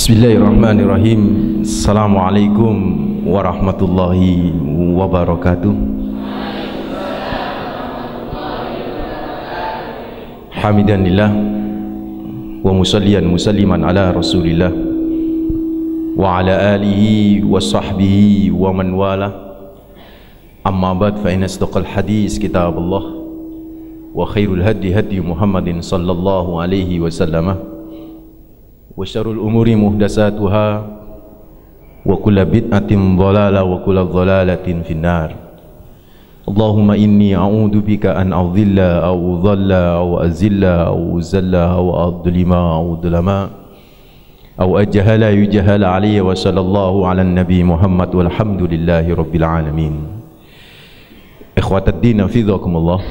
Bismillahirrahmanirrahim. Assalamualaikum warahmatullahi wabarakatuh. Hamidanillah wa musallian musalliman ala rasulillah wa ala alihi wa sahbihi wa man wala. Amma ba'd, fa inna asdaqal hadis kitabullah wa khairul hadi hadi Muhammadin sallallahu alaihi wasallam. Wa syarrul umuri muhdatsatuha wa kullu bid'atin dhalalah wa kullu dhalalatin finnar. Allahumma inni a'udzu bika an adhilla aw udhalla aw azilla aw uzalla aw adlima aw udlama aw ajhala yujhala alayya. Wa sallallahu ala nabi Muhammad walhamdulillahi rabbil alamin. Ikhwatad din hafizakumullah.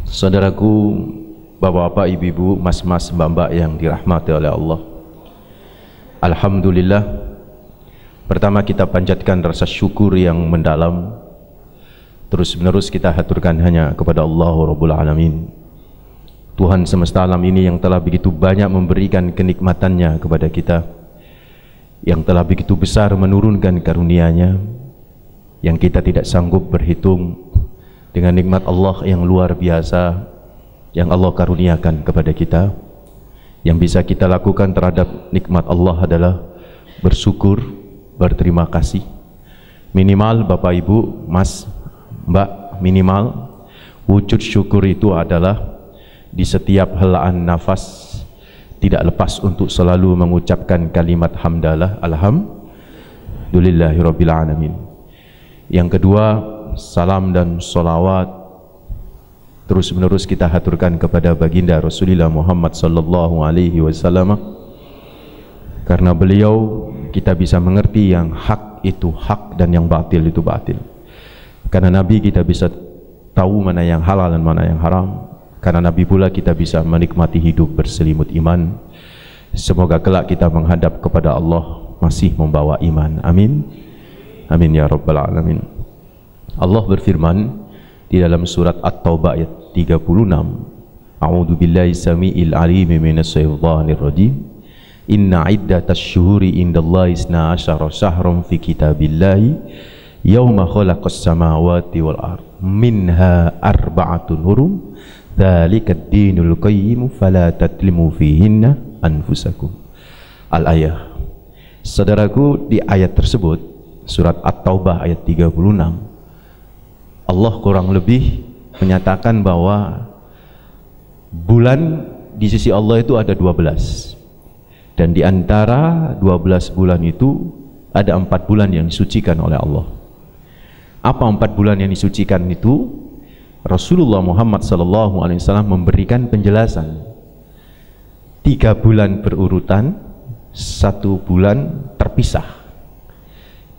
Saudaraku, bapak-bapak, ibu-ibu, mas-mas, mbak-mbak yang dirahmati oleh Allah, alhamdulillah, pertama kita panjatkan rasa syukur yang mendalam, terus menerus kita haturkan hanya kepada Allah Rabbul Alamin, Tuhan semesta alam ini yang telah begitu banyak memberikan kenikmatannya kepada kita, yang telah begitu besar menurunkan karunia-Nya, yang kita tidak sanggup berhitung, dengan nikmat Allah yang luar biasa yang Allah karuniakan kepada kita. Yang bisa kita lakukan terhadap nikmat Allah adalah bersyukur, berterima kasih. Minimal Bapak Ibu, Mas, Mbak, minimal wujud syukur itu adalah di setiap helaan nafas tidak lepas untuk selalu mengucapkan kalimat hamdalah, alhamdulillahirabbil alamin. Yang kedua, salam dan sholawat terus menerus kita haturkan kepada baginda Rasulullah Muhammad sallallahu alaihi wasallam. Karena beliau kita bisa mengerti yang hak itu hak dan yang batil itu batil. Karena Nabi kita bisa tahu mana yang halal dan mana yang haram. Karena Nabi pula kita bisa menikmati hidup berselimut iman. Semoga kelak kita menghadap kepada Allah masih membawa iman. Amin. Amin ya rabbal alamin. Allah berfirman di dalam surat At-Taubah ayat 36, A'udzu billahi samiil alim minas syaitonir rajim. Inna iddatash syuhuri indallahi 12 syahran fi kitabillahi yauma khalaqas samawati wal ard minha arba'atun hurum dzalikad dinul qayyim fala tatlimu fihinna anfusakum. Al-ayah. Saudaraku, di ayat tersebut surat At-Taubah ayat 36, Allah kurang lebih menyatakan bahwa bulan di sisi Allah itu ada 12, dan di antara 12 bulan itu ada 4 bulan yang disucikan oleh Allah. Apa 4 bulan yang disucikan itu? Rasulullah Muhammad SAW memberikan penjelasan. 3 bulan berurutan, 1 bulan terpisah.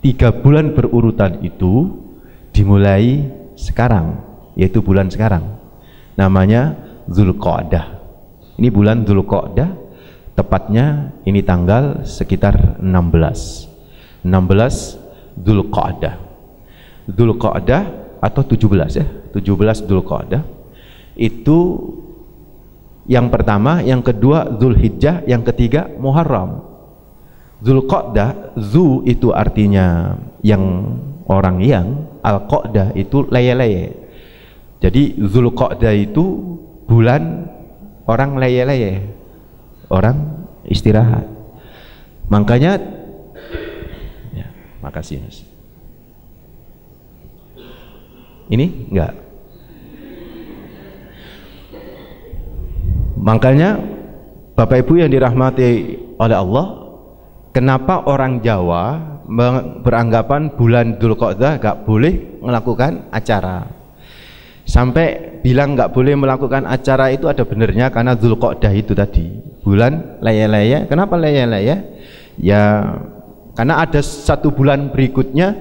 3 bulan berurutan itu dimulai sekarang, yaitu bulan sekarang, namanya Dzulqa'dah. Ini bulan Dzulqa'dah, tepatnya ini tanggal sekitar 16 Dzulqa'dah. Dzulqa'dah atau 17 ya, 17 Dzulqa'dah itu yang pertama, yang kedua Dzulhijjah, yang ketiga Muharram. Dzulqa'dah, Dzu itu artinya yang orang yang, Al-Qa'dah itu leye-leye. Jadi Dzulqa'dah itu bulan orang leye-leye, orang istirahat. Makanya ya, makasih Mas. Ini enggak. Makanya Bapak Ibu yang dirahmati oleh Allah, kenapa orang Jawa beranggapan bulan Dzulqa'dah gak boleh melakukan acara, sampai bilang gak boleh melakukan acara itu ada benernya. Karena Dzulqa'dah itu tadi bulan leye-leye. Kenapa leye-leye? Ya karena ada 1 bulan berikutnya,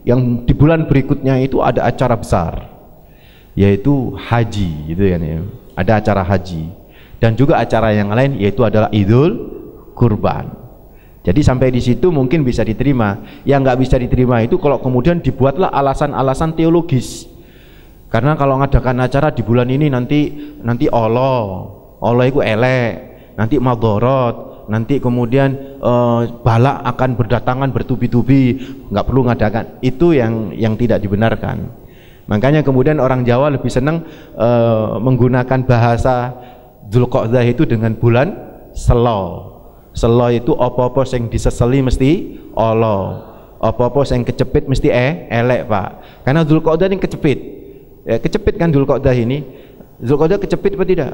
yang di bulan berikutnya itu ada acara besar, yaitu haji gitu kan ya. Ada acara haji dan juga acara yang lain, yaitu adalah Idul Kurban. Jadi sampai di situ mungkin bisa diterima. Yang nggak bisa diterima itu kalau kemudian dibuatlah alasan-alasan teologis. Karena kalau ngadakan acara di bulan ini nanti Allah itu elek, nanti madorot, nanti kemudian balak akan berdatangan bertubi-tubi, nggak perlu ngadakan. Itu yang tidak dibenarkan. Makanya kemudian orang Jawa lebih senang menggunakan bahasa Dzulqa'dah itu dengan bulan Selo. Selo itu apa-apa sing diseseli mesti Allah, apa-apa sing kecepit mesti elek, Pak. Karena Dzulqa'dah ini kecepit. Ya, kecepit kan Dzulqa'dah ini. Dzulqa'dah kecepit apa tidak?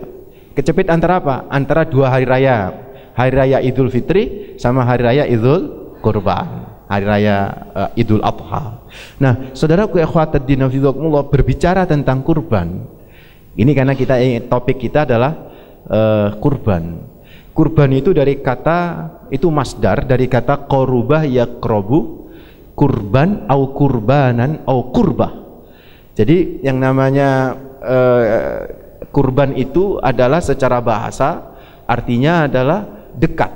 Kecepit antara apa? Antara dua hari raya. Hari raya Idul Fitri sama hari raya Idul Kurban. Hari raya Idul Adha. Nah, saudaraku ikhwatuddin hafizakumullah, berbicara tentang kurban. Ini karena topik kita adalah kurban. Kurban itu dari kata, itu masdar dari kata qarubah yaqrabu, kurban au kurbanan au kurbah. Jadi yang namanya kurban itu adalah secara bahasa artinya adalah dekat.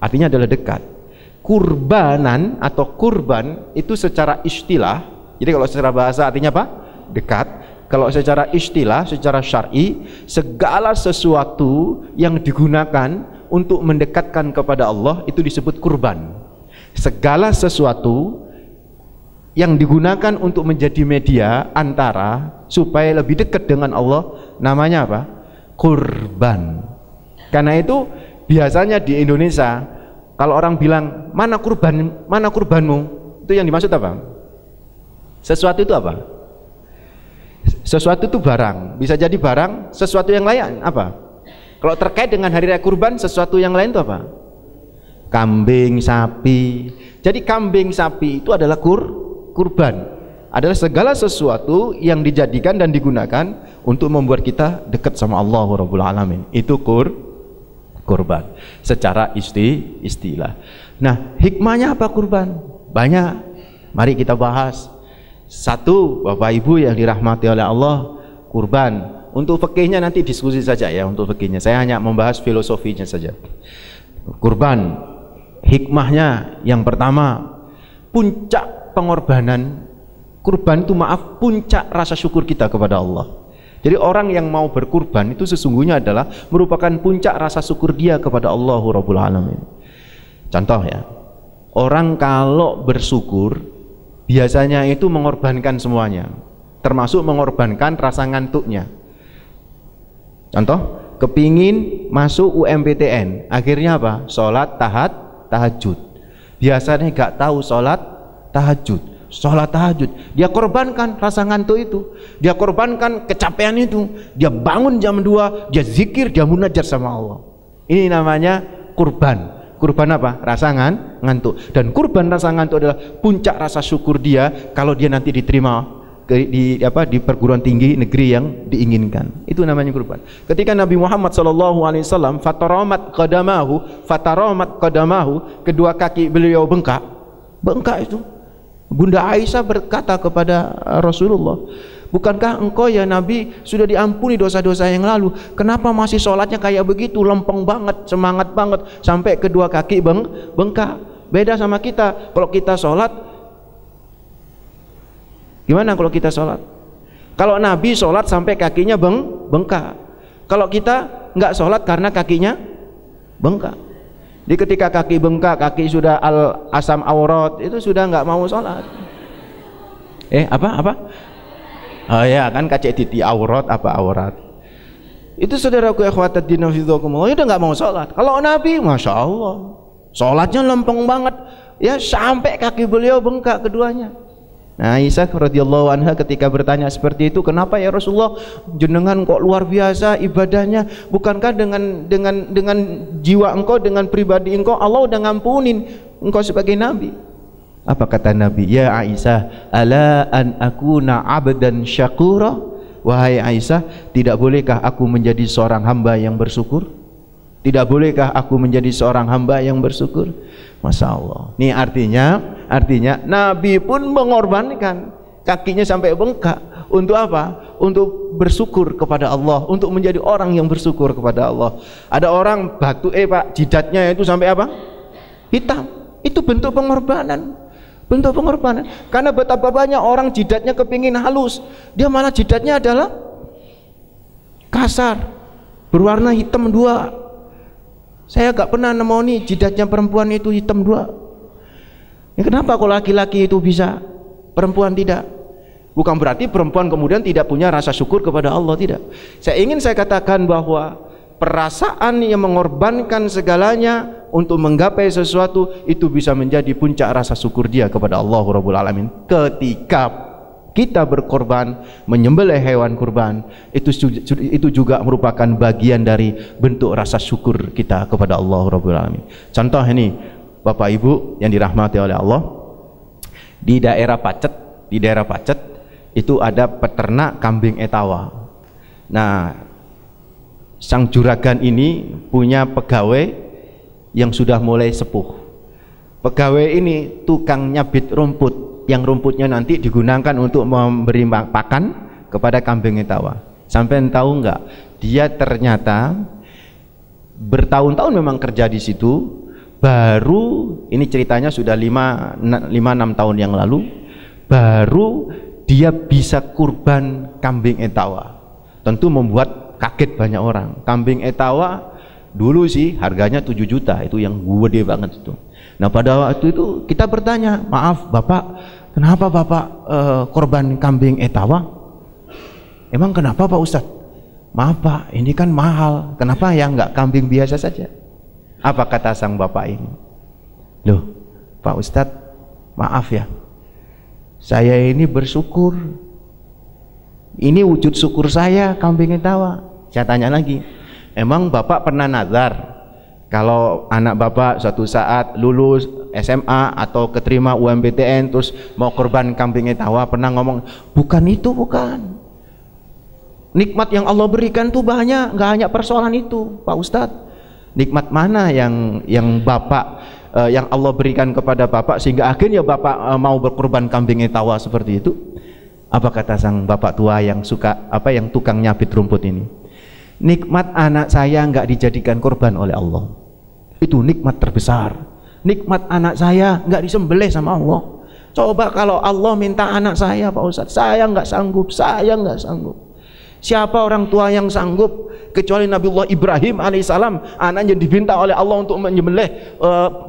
Artinya adalah dekat. Kurbanan atau kurban itu secara istilah. Jadi kalau secara bahasa artinya apa? Dekat. Kalau secara istilah, secara syar'i, segala sesuatu yang digunakan untuk mendekatkan kepada Allah itu disebut kurban. Segala sesuatu yang digunakan untuk menjadi media antara supaya lebih dekat dengan Allah, namanya apa? Kurban. Karena itu biasanya di Indonesia kalau orang bilang mana kurbanmu, itu yang dimaksud apa? Sesuatu itu apa? Sesuatu itu barang, bisa jadi barang, sesuatu yang lain apa? Kalau terkait dengan hari raya kurban, sesuatu yang lain itu apa? Kambing, sapi. Jadi kambing, sapi itu adalah kurban, adalah segala sesuatu yang dijadikan dan digunakan untuk membuat kita dekat sama Allah Rabbul Alamin. Itu kurban secara istilah. Nah, hikmahnya apa kurban? Banyak. Mari kita bahas. Satu, Bapak Ibu yang dirahmati oleh Allah, kurban. Untuk fikihnya nanti diskusi saja ya, untuk fikihnya. Saya hanya membahas filosofinya saja. Kurban, hikmahnya yang pertama, puncak pengorbanan. Kurban itu puncak rasa syukur kita kepada Allah. Jadi orang yang mau berkurban itu sesungguhnya adalah merupakan puncak rasa syukur dia kepada Allah Rabbul Alamin. Contoh ya, orang kalau bersyukur biasanya itu mengorbankan semuanya, termasuk mengorbankan rasa ngantuknya. Contoh, kepingin masuk UMPTN, akhirnya apa? Sholat tahajud. Biasanya gak tahu sholat tahajud. Dia korbankan rasa ngantuk itu, dia korbankan kecapean itu, dia bangun jam 2, dia zikir, dia munajat sama Allah. Ini namanya kurban. Kurban apa? Rasa ngantuk. Dan kurban rasa ngantuk adalah puncak rasa syukur dia kalau dia nanti diterima di perguruan tinggi negeri yang diinginkan. Itu namanya kurban. Ketika Nabi Muhammad SAW fataramat qadamahu, kedua kaki beliau bengkak itu. Bunda Aisyah berkata kepada Rasulullah, bukankah engkau ya Nabi sudah diampuni dosa-dosa yang lalu? Kenapa masih sholatnya kayak begitu, lempeng banget, semangat banget, sampai kedua kaki bengkak? Beda sama kita. Kalau kita sholat, gimana kalau kita sholat? Kalau Nabi sholat sampai kakinya bengkak. Kalau kita nggak sholat karena kakinya bengkak. Jadi ketika kaki bengkak, kaki sudah asam aurat, itu sudah nggak mau sholat. Apa? Oh ya kan, kacek titi aurat, apa aurat? Itu saudaraku ikhwatuddin hafizakumullah, udah nggak mau sholat. Kalau Nabi, masya Allah, sholatnya lempeng banget, ya sampai kaki beliau bengkak keduanya. Nah, Aisyah radhiyallahu anha ketika bertanya seperti itu, kenapa ya Rasulullah, jenengan kok luar biasa ibadahnya? Bukankah dengan jiwa engkau, dengan pribadi engkau, Allah udah ngampunin engkau sebagai nabi? Apa kata Nabi? Ya Aisyah, ala an akuna abdan syakura? Wahai Aisyah, tidak bolehkah aku menjadi seorang hamba yang bersyukur? Tidak bolehkah aku menjadi seorang hamba yang bersyukur? Masya Allah. Ini artinya Nabi pun mengorbankan kakinya sampai bengkak. Untuk apa? Untuk bersyukur kepada Allah, untuk menjadi orang yang bersyukur kepada Allah. Ada orang jidatnya itu sampai apa? Hitam. Itu bentuk pengorbanan. Bentuk pengorbanan. Karena betapa banyak orang jidatnya kepingin halus, dia malah jidatnya adalah kasar, berwarna hitam 2. Saya gak pernah nemoni jidatnya perempuan itu hitam 2. Ya, kenapa kalau laki-laki itu bisa, perempuan tidak? Bukan berarti perempuan kemudian tidak punya rasa syukur kepada Allah, tidak. Saya katakan bahwa perasaan yang mengorbankan segalanya untuk menggapai sesuatu itu bisa menjadi puncak rasa syukur dia kepada Allah Rabbul Alamin. Ketika kita berkorban, menyembelih hewan kurban, itu juga merupakan bagian dari bentuk rasa syukur kita kepada Allah Rabbul Alamin. Contoh ini, Bapak Ibu yang dirahmati oleh Allah, di daerah Pacet itu ada peternak kambing etawa. Nah, sang juragan ini punya pegawai yang sudah mulai sepuh. Pegawai ini tukang nyabit rumput, yang rumputnya nanti digunakan untuk memberi pakan kepada kambing etawa. Sampai tahu enggak, dia ternyata bertahun-tahun memang kerja di situ, baru ini ceritanya sudah 5-6 tahun yang lalu, baru dia bisa kurban kambing etawa. Tentu membuat kaget banyak orang. Kambing etawa dulu sih harganya 7 juta, itu yang gede banget itu. Nah, pada waktu itu kita bertanya, maaf Bapak, kenapa Bapak korban kambing etawa? Emang kenapa Pak Ustadz? Maaf Pak, ini kan mahal, kenapa ya nggak kambing biasa saja? Apa kata sang Bapak ini? Loh Pak Ustadz, maaf ya, saya ini bersyukur, ini wujud syukur saya kambing etawa. Saya tanya lagi, emang Bapak pernah nazar kalau anak Bapak suatu saat lulus SMA atau keterima UMPTN terus mau korban kambing etawa, pernah ngomong? Bukan itu, bukan. Nikmat yang Allah berikan tuh banyak, nggak hanya persoalan itu Pak Ustadz. Nikmat mana yang Bapak yang Allah berikan kepada Bapak sehingga akhirnya Bapak mau berkorban kambing etawa seperti itu? Apa kata sang Bapak tua yang yang tukang nyabit rumput ini? Nikmat anak saya nggak dijadikan korban oleh Allah, itu nikmat terbesar. Nikmat anak saya nggak disembelih sama Allah. Coba kalau Allah minta anak saya, Pak Ustadz, saya nggak sanggup. Siapa orang tua yang sanggup kecuali Nabiullah Ibrahim alaihissalam, anaknya diminta oleh Allah untuk menyembelih,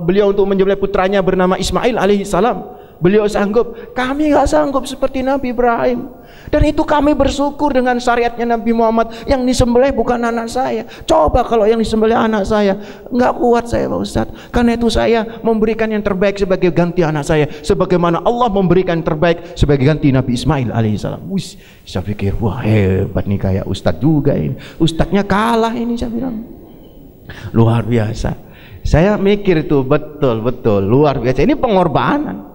beliau untuk menyembelih putranya bernama Ismail alaihissalam. Beliau sanggup, kami nggak sanggup seperti Nabi Ibrahim. Dan itu kami bersyukur dengan syariatnya Nabi Muhammad, yang disembelih bukan anak saya. Coba kalau yang disembelih anak saya, nggak kuat saya Pak Ustadz. Karena itu saya memberikan yang terbaik sebagai ganti anak saya, sebagaimana Allah memberikan yang terbaik sebagai ganti Nabi Ismail alaihissalam. Wih, saya pikir wah hebat nih, kayak Ustadz juga ini. Ustadznya kalah ini, saya bilang luar biasa. Saya mikir itu betul luar biasa. Ini pengorbanan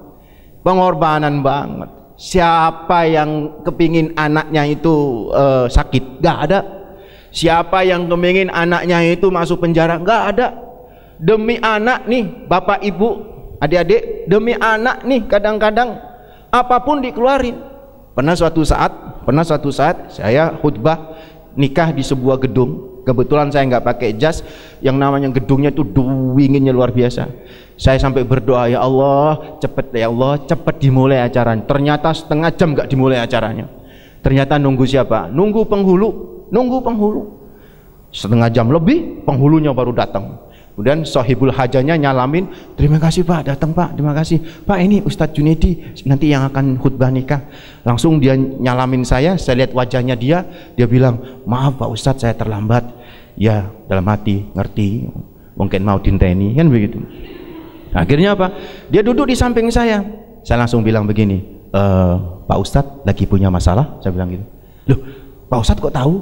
banget. Siapa yang kepingin anaknya itu sakit? Gak ada. Siapa yang kepingin anaknya itu masuk penjara? Gak ada. Demi anak nih Bapak Ibu adik-adik, demi anak nih kadang-kadang apapun dikeluarin. Pernah suatu saat saya khutbah nikah di sebuah gedung. Kebetulan saya nggak pakai jas, yang namanya gedungnya itu dinginnya luar biasa. Saya sampai berdoa, ya Allah cepet dimulai acaranya. Ternyata setengah jam nggak dimulai acaranya. Ternyata nunggu siapa? Nunggu penghulu. Setengah jam lebih penghulunya baru datang. Kemudian sahibul hajanya nyalamin, terima kasih Pak, datang Pak, terima kasih Pak, ini Ustadz Junaidi nanti yang akan khutbah nikah. Langsung dia nyalamin saya lihat wajahnya dia bilang, maaf Pak Ustadz saya terlambat. Ya dalam hati ngerti, mungkin mau dinteni kan begitu. Akhirnya apa? Dia duduk di samping saya langsung bilang begini, Pak Ustadz lagi punya masalah. Saya bilang gitu. Loh Pak Ustadz kok tahu?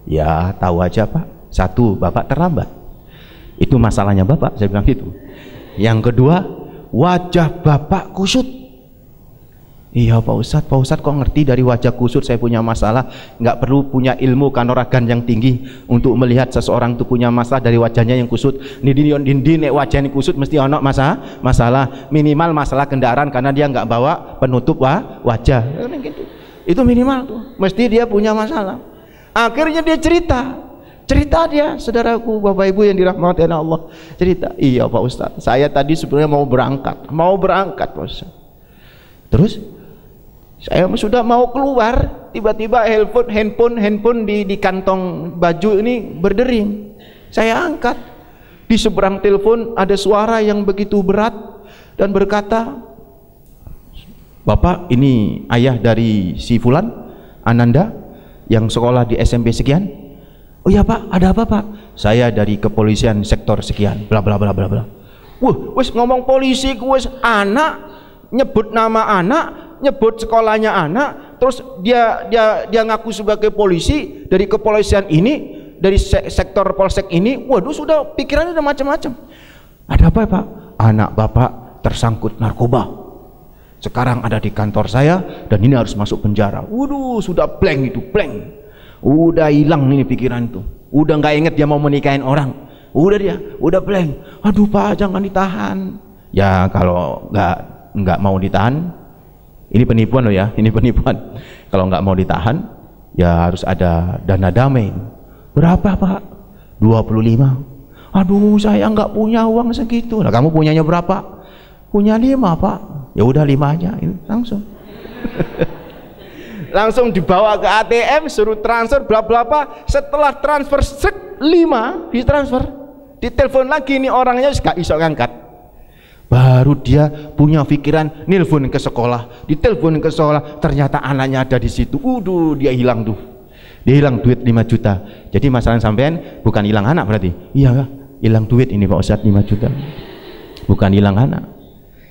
Ya tahu aja Pak, satu Bapak terlambat, itu masalahnya Bapak, saya bilang gitu. Yang kedua, wajah Bapak kusut. Iya Pak Ustadz kok ngerti dari wajah kusut saya punya masalah? Nggak perlu punya ilmu kanuragan yang tinggi untuk melihat seseorang itu punya masalah dari wajahnya yang kusut. Nek wajahnya kusut mesti ono masalah. Minimal masalah kendaraan karena dia nggak bawa penutup wajah. Itu minimal tuh, mesti dia punya masalah. Akhirnya dia cerita dia, saudaraku, Bapak Ibu yang dirahmati Allah, cerita, iya Pak Ustadz, saya tadi sebenarnya mau berangkat Pak Ustadz. Terus saya sudah mau keluar, tiba-tiba handphone di kantong baju ini berdering. Saya angkat, Di seberang telepon ada suara yang begitu berat dan berkata, "Bapak, ini ayah dari si Fulan, Ananda, yang sekolah di SMP sekian." "Oh ya Pak, ada apa Pak?" "Saya dari kepolisian sektor sekian, bla bla bla bla bla." Wah, wes ngomong polisi, wes anak, nyebut nama anak, nyebut sekolahnya anak, terus dia ngaku sebagai polisi dari kepolisian ini, dari sektor polsek ini. Waduh, sudah pikirannya udah macam-macam. "Ada apa Pak?" "Anak Bapak tersangkut narkoba. Sekarang ada di kantor saya dan ini harus masuk penjara." Waduh, sudah blank itu, blank. Udah hilang ini pikiran itu. Udah nggak inget dia mau menikahin orang. Udah blank. "Aduh Pak, jangan ditahan." Ya kalau nggak mau ditahan, ini penipuan loh ya, ini penipuan. Kalau nggak mau ditahan, ya harus ada dana damai. "Berapa Pak?" 25. "Aduh, saya nggak punya uang segitu." "Nah, kamu punyanya berapa?" "Punya 5 Pak." "Ya udah 5 aja." Itu langsung. Langsung dibawa ke ATM, suruh transfer bla bla bla. Setelah transfer 5 ditransfer, ditelepon lagi, nih orangnya gak iso ngangkat. Baru dia punya pikiran nelpon ke sekolah, ditelepon ke sekolah, ternyata anaknya ada di situ. Dia hilang tuh. Dia hilang duit 5 juta. Jadi masalah sampean bukan hilang anak berarti. Iya, hilang duit ini Pak Ustadz, 5 juta. Bukan hilang anak.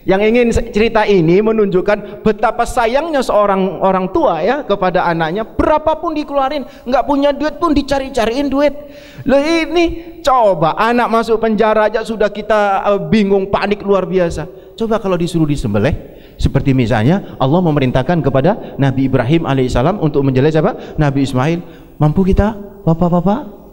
Yang ingin cerita ini menunjukkan betapa sayangnya seorang orang tua ya kepada anaknya. Berapapun dikeluarin, nggak punya duit pun dicari-cariin duit. Loh, ini coba anak masuk penjara aja sudah kita bingung, panik luar biasa. Coba kalau disuruh disembelih, seperti misalnya Allah memerintahkan kepada Nabi Ibrahim alaihissalam untuk menyembelih siapa? Nabi Ismail. Mampu kita, bapak-bapak?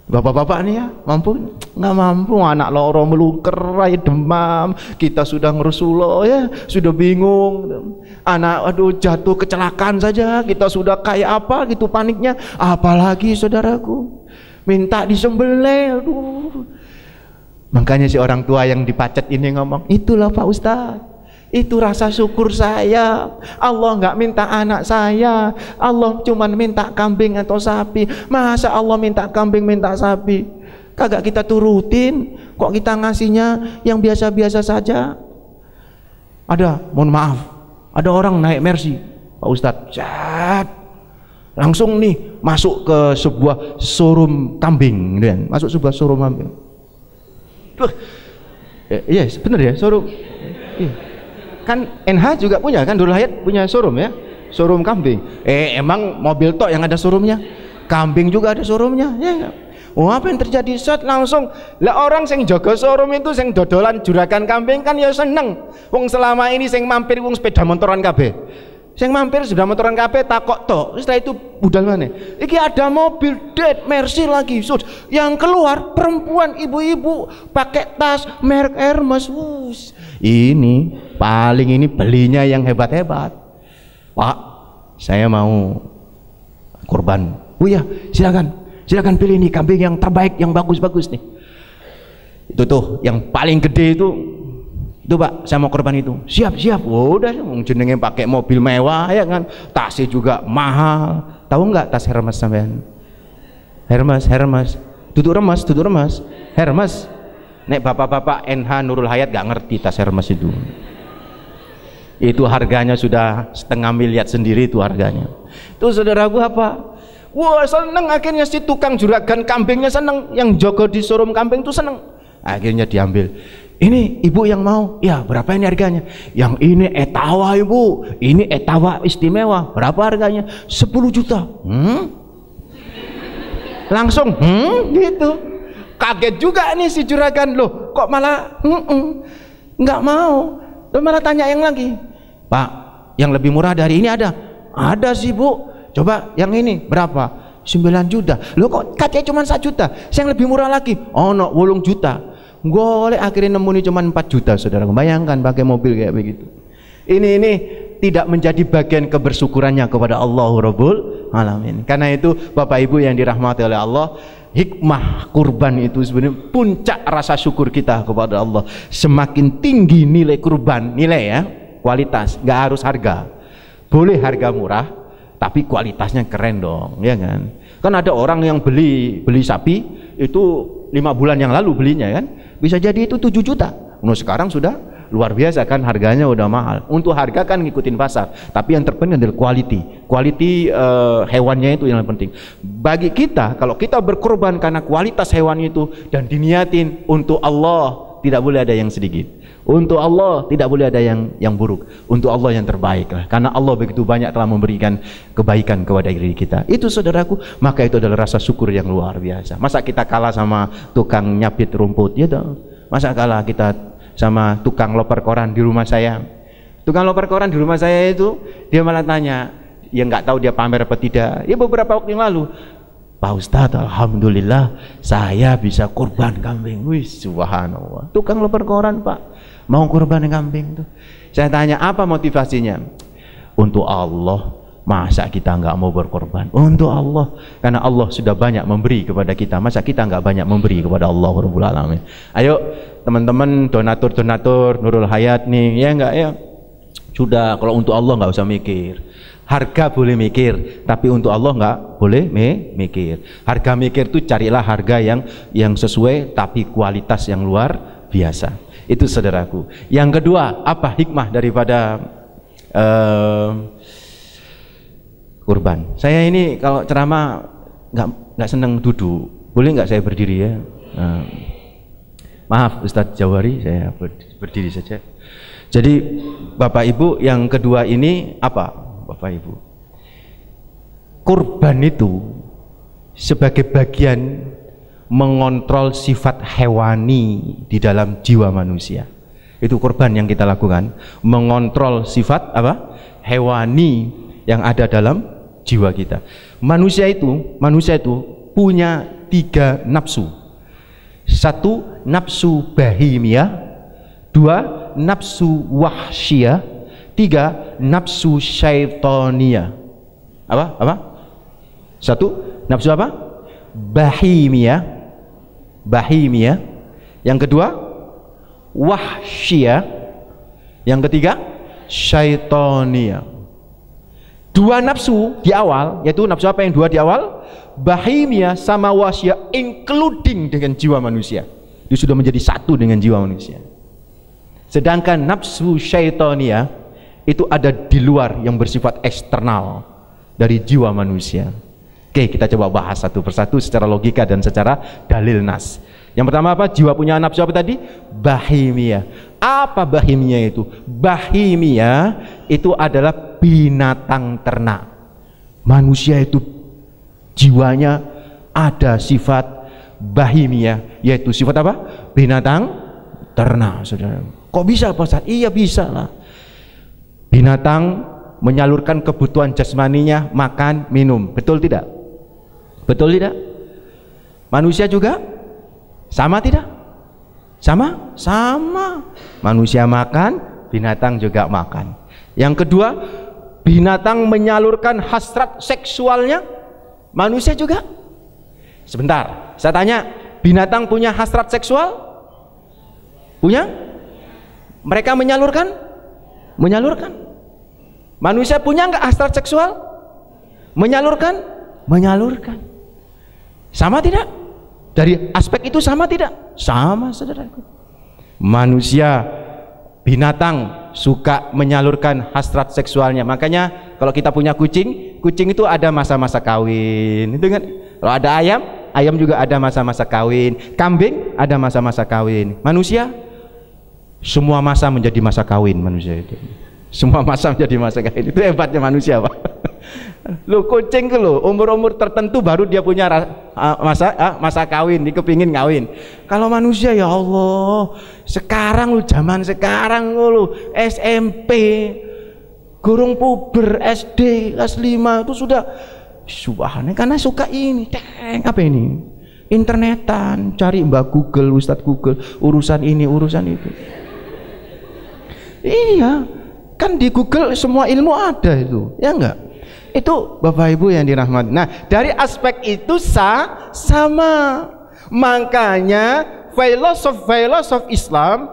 Bapak-bapak nih ya, mampu? Nggak mampu. Anak loro melungker, demam, kita sudah ngerusuloh ya, sudah bingung. Anak aduh jatuh kecelakaan saja, kita sudah kayak apa gitu paniknya. Apalagi saudaraku minta disembelih. Aduh. Makanya si orang tua yang dipacet ini ngomong, "Itulah Pak Ustadz, itu rasa syukur saya. Allah nggak minta anak saya, Allah cuman minta kambing atau sapi. Masa Allah minta kambing, minta sapi? Kagak kita turutin, kok kita ngasihnya yang biasa-biasa saja?" Mohon maaf, ada orang naik Mercy, Pak Ustadz, langsung nih masuk ke sebuah showroom kambing, dan masuk sebuah showroom kambing. Yes, bener ya, showroom. Kan NH juga punya kan, Nurul Hayat punya showroom ya, showroom kambing. Emang mobil tok yang ada showroomnya? Kambing juga ada showroomnya ya enggak? Oh, apa yang terjadi? Langsung lah orang sing jaga showroom itu sing dodolan juragan kambing kan ya seneng. Wong selama ini sing mampir wong sepeda motoran kabeh. Sing mampir sepeda motoran kabeh takok tok. Setelah itu budal mana? Iki ada mobil Dead Mercy lagi. Yang keluar perempuan, ibu-ibu pakai tas merek Hermes. Ini paling ini belinya yang hebat-hebat. "Pak, saya mau kurban." "Oh ya, silakan pilih nih kambing yang terbaik, yang bagus-bagus nih." Itu tuh yang paling gede itu Pak, saya mau korban itu. Siap. Udah, jenenge pakai mobil mewah ya kan, tasnya juga mahal. Tahu nggak tas Hermes sampean? Hermes. Duduk remas. Hermes. Nek bapak-bapak NH Nurul Hayat gak ngerti tas Hermes itu. Itu harganya sudah 1,5 miliar sendiri itu harganya. Itu saudaraku apa? Wah, seneng akhirnya si tukang juragan kambingnya seneng, yang jogo di showroom kambing itu seneng. Akhirnya diambil. "Ini ibu yang mau?" "Ya, berapa ini harganya?" "Yang ini etawa ibu, ini etawa istimewa." "Berapa harganya?" 10 juta. Langsung gitu. Kaget juga nih si juragan, loh kok malah nggak mau. Terus malah tanya yang lagi, "Pak, yang lebih murah dari ini ada?" "Ada sih Bu." "Coba yang ini berapa?" 9 juta. "Loh kok katanya cuma 1 juta? Yang lebih murah lagi?" "Oh no, 8 juta." Golek akhirnya nemu cuma 4 juta saudara. Bayangkan pakai mobil kayak begitu. Ini tidak menjadi bagian kebersyukurannya kepada Allah Rabbul Alamin. Karena itu Bapak Ibu yang dirahmati oleh Allah, hikmah kurban itu sebenarnya puncak rasa syukur kita kepada Allah. Semakin tinggi nilai kurban, nilai ya, kualitas, nggak harus harga. Boleh harga murah, tapi kualitasnya keren dong, ya kan? Kan ada orang yang beli sapi itu 5 bulan yang lalu belinya kan, bisa jadi itu 7 juta. Nah, sekarang sudah luar biasa kan, harganya udah mahal. Untuk harga kan ngikutin pasar, tapi yang terpenting adalah quality hewannya itu yang penting. Bagi kita, kalau kita berkorban karena kualitas hewan itu dan diniatin untuk Allah, tidak boleh ada yang sedikit. Untuk Allah tidak boleh ada yang buruk. Untuk Allah yang terbaik lah. Karena Allah begitu banyak telah memberikan kebaikan kepada diri kita. Itu saudaraku, maka itu adalah rasa syukur yang luar biasa. Masa kita kalah sama tukang nyabit rumput? Ya dong. Masa kalah kita sama tukang loper koran di rumah saya? Tukang loper koran di rumah saya itu, dia malah tanya, ya nggak tahu dia pamer apa tidak. Ya beberapa waktu yang lalu, Pak Ustadz, alhamdulillah saya bisa kurban kambing. Wih, subhanallah. Tukang loper koran, Pak, mau kurban kambing tuh. Saya tanya, apa motivasinya? Untuk Allah. Masa kita nggak mau berkorban? Untuk Allah. Karena Allah sudah banyak memberi kepada kita. Masa kita nggak banyak memberi kepada Allah Rabbul Alamin? Ayo teman-teman, donatur Nurul Hayat nih, ya nggak ya? Sudah, kalau untuk Allah nggak usah mikir. Harga boleh mikir, tapi untuk Allah nggak boleh mikir. Harga mikir itu carilah harga yang sesuai, tapi kualitas yang luar biasa. Itu saudaraku. Yang kedua, apa hikmah daripada kurban? Saya ini kalau ceramah nggak senang duduk. Boleh nggak saya berdiri ya? Maaf Ustadz Jawari, saya berdiri saja. Jadi Bapak Ibu, yang kedua ini apa? Bapak Ibu, kurban itu sebagai bagian mengontrol sifat hewani di dalam jiwa manusia. Itu kurban yang kita lakukan, mengontrol sifat apa? Hewani yang ada dalam jiwa kita. Manusia itu punya 3 nafsu. 1 nafsu bahimiyah, 2 nafsu wahsyiyah, 3 nafsu syaitoniyah. Apa? 1 nafsu apa? Bahimiyah. Yang kedua wahsyiyah. Yang ketiga syaitoniyah. 2 nafsu di awal, yaitu nafsu apa yang 2 di awal? Bahimiyah sama wahsyiyah, including dengan jiwa manusia. Itu sudah menjadi satu dengan jiwa manusia. Sedangkan nafsu syaitoniyah itu ada di luar, yang bersifat eksternal dari jiwa manusia. Oke, kita coba bahas satu persatu secara logika dan secara dalil nas. Yang pertama apa? Jiwa punya nafsu apa tadi? Bahimiyah. Apa bahimiyah itu? Bahimiyah itu adalah binatang ternak. Manusia itu jiwanya ada sifat bahimiyah, yaitu sifat apa? Binatang ternak, saudara. Kok bisa Pak Ustaz? Iya bisa lah. Binatang menyalurkan kebutuhan jasmaninya, makan, minum. Betul tidak? Betul tidak? Manusia juga sama tidak? Sama? Sama. Manusia makan, binatang juga makan. Yang kedua, binatang menyalurkan hasrat seksualnya, manusia juga. Sebentar, saya tanya, binatang punya hasrat seksual? Punya? Mereka menyalurkan? Menyalurkan. Manusia punya nggak hasrat seksual? Menyalurkan? Menyalurkan. Sama tidak? Dari aspek itu sama tidak? Sama, saudaraku. Manusia, binatang suka menyalurkan hasrat seksualnya. Makanya kalau kita punya kucing, kucing itu ada masa-masa kawin. Itu kan? Kalau ada ayam, ayam juga ada masa-masa kawin. Kambing ada masa-masa kawin. Manusia, semua masa menjadi masa kawin manusia itu. Semua masa menjadi masa kawin. Itu hebatnya manusia, Pak. Loh, kucing ke lo umur-umur tertentu baru dia punya masa kawin, dia kepingin kawin. Kalau manusia, ya Allah, sekarang lu zaman sekarang lu SMP, gurung puber, SD kelas 5 itu sudah subhanallah, karena suka ini, apa ini? Internetan, cari Mbak Google, Ustadz Google, urusan ini, urusan itu. Iya, kan di Google semua ilmu ada itu, ya enggak? Itu Bapak Ibu yang dirahmati. Nah, dari aspek itu sama. Makanya filosof Islam,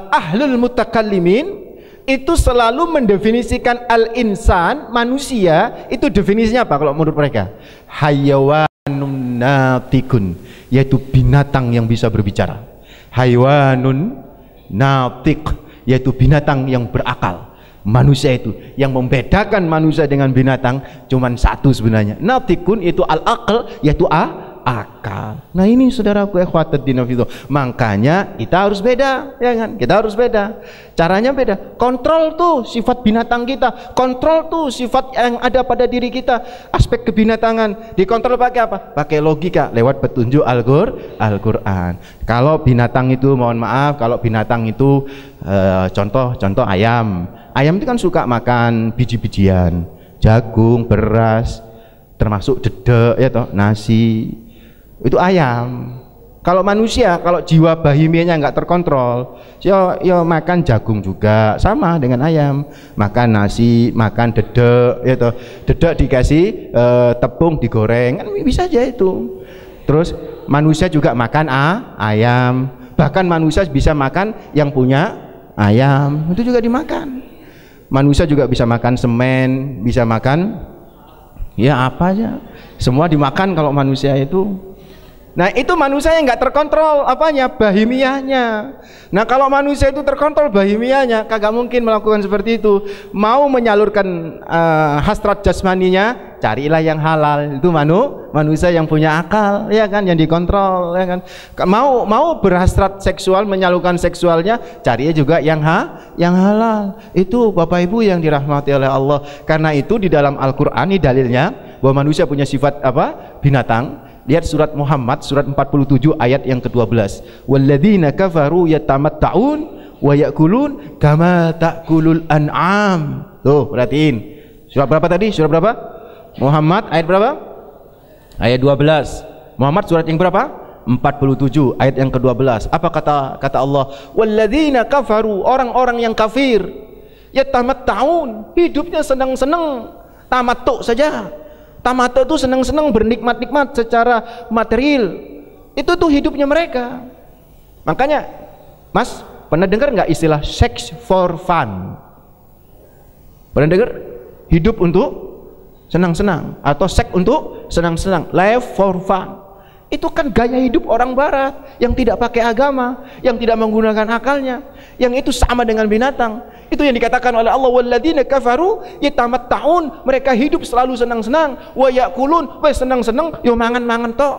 ahlul mutakallimin itu selalu mendefinisikan al-insan, manusia, itu definisinya apa kalau menurut mereka? Hayawanun natikun, yaitu binatang yang bisa berbicara. Haywanun natik, yaitu binatang yang berakal. Manusia itu yang membedakan manusia dengan binatang cuman satu sebenarnya. Natikun itu al-aql, yaitu akal. Nah ini saudaraku ikhwatuddin fillah, makanya kita harus beda, ya kan? Kita harus beda. Caranya beda. Kontrol tuh sifat binatang kita, kontrol tuh sifat yang ada pada diri kita, aspek kebinatangan. Dikontrol pakai apa? Pakai logika lewat petunjuk Al-Qur'an. Kalau binatang itu, mohon maaf, kalau binatang itu contoh ayam. Ayam itu kan suka makan biji-bijian, jagung, beras, termasuk dedek ya toh, nasi. Itu ayam. Kalau manusia, kalau jiwa bahimianya nggak terkontrol, yo makan jagung juga, sama dengan ayam. Makan nasi, makan dedek ya toh. Dedek dikasih tepung digoreng, kan bisa aja itu. Terus manusia juga makan ayam. Bahkan manusia bisa makan yang punya ayam, itu juga dimakan. Manusia juga bisa makan semen, bisa makan ya apa aja, semua dimakan kalau manusia itu. Nah itu manusia yang nggak terkontrol apanya, bahimiahnya. Nah kalau manusia itu terkontrol bahimiahnya, kagak mungkin melakukan seperti itu. Mau menyalurkan hasrat jasmaninya, carilah yang halal. Itu manusia yang punya akal, ya kan, yang dikontrol, ya kan. Mau berhasrat seksual, menyalurkan seksualnya, carinya juga yang halal. Itu Bapak Ibu yang dirahmati oleh Allah. Karena itu di dalam Al-Qur'an ini dalilnya bahwa manusia punya sifat apa? Binatang. Lihat surat Muhammad surat 47 ayat yang ke-12. Walladzina kafaru yatamatta'un wa ya'kulun kama ta'kulul an'am. Tuh, perhatiin. Surat berapa tadi? Surat berapa? Muhammad ayat berapa? Ayat 12. Muhammad surat yang berapa? 47 ayat yang ke-12. Apa kata Allah? Walladzina kafaru, orang-orang yang kafir, yatamatta'un, hidupnya senang-senang, tamattu saja. Tamattu itu senang-senang, bernikmat-nikmat secara material. Itu tuh hidupnya mereka. Makanya, Mas, pernah dengar nggak istilah sex for fun? Pernah dengar? Hidup untuk senang-senang, atau seks untuk senang-senang, life for fun. Itu kan gaya hidup orang barat yang tidak pakai agama, yang tidak menggunakan akalnya, yang itu sama dengan binatang. Itu yang dikatakan oleh Allah, walladzina kafaru yatamatta'un, mereka hidup selalu senang-senang, wa ya'kulun, senang-senang, yo mangan-mangan tok.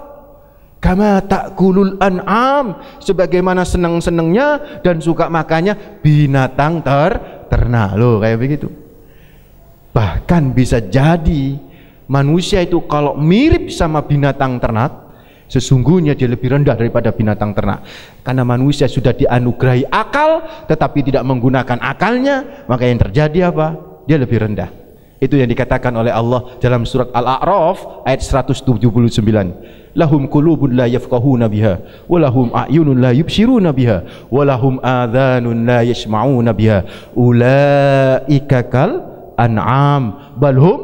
Kama ta'kulul an'am, sebagaimana senang-senangnya dan suka makannya binatang ternak. Loh, kayak begitu. Bahkan bisa jadi manusia itu kalau mirip sama binatang ternak, sesungguhnya dia lebih rendah daripada binatang ternak. Karena manusia sudah dianugerahi akal tetapi tidak menggunakan akalnya, maka yang terjadi apa? Dia lebih rendah. Itu yang dikatakan oleh Allah dalam surat Al-A'raf ayat 179. Lahum qulubun la yafqahuna biha wa lahum a'yunun la yubsiruna biha wa lahum adhanun la yasma'una biha ulaika kal an'am bal hum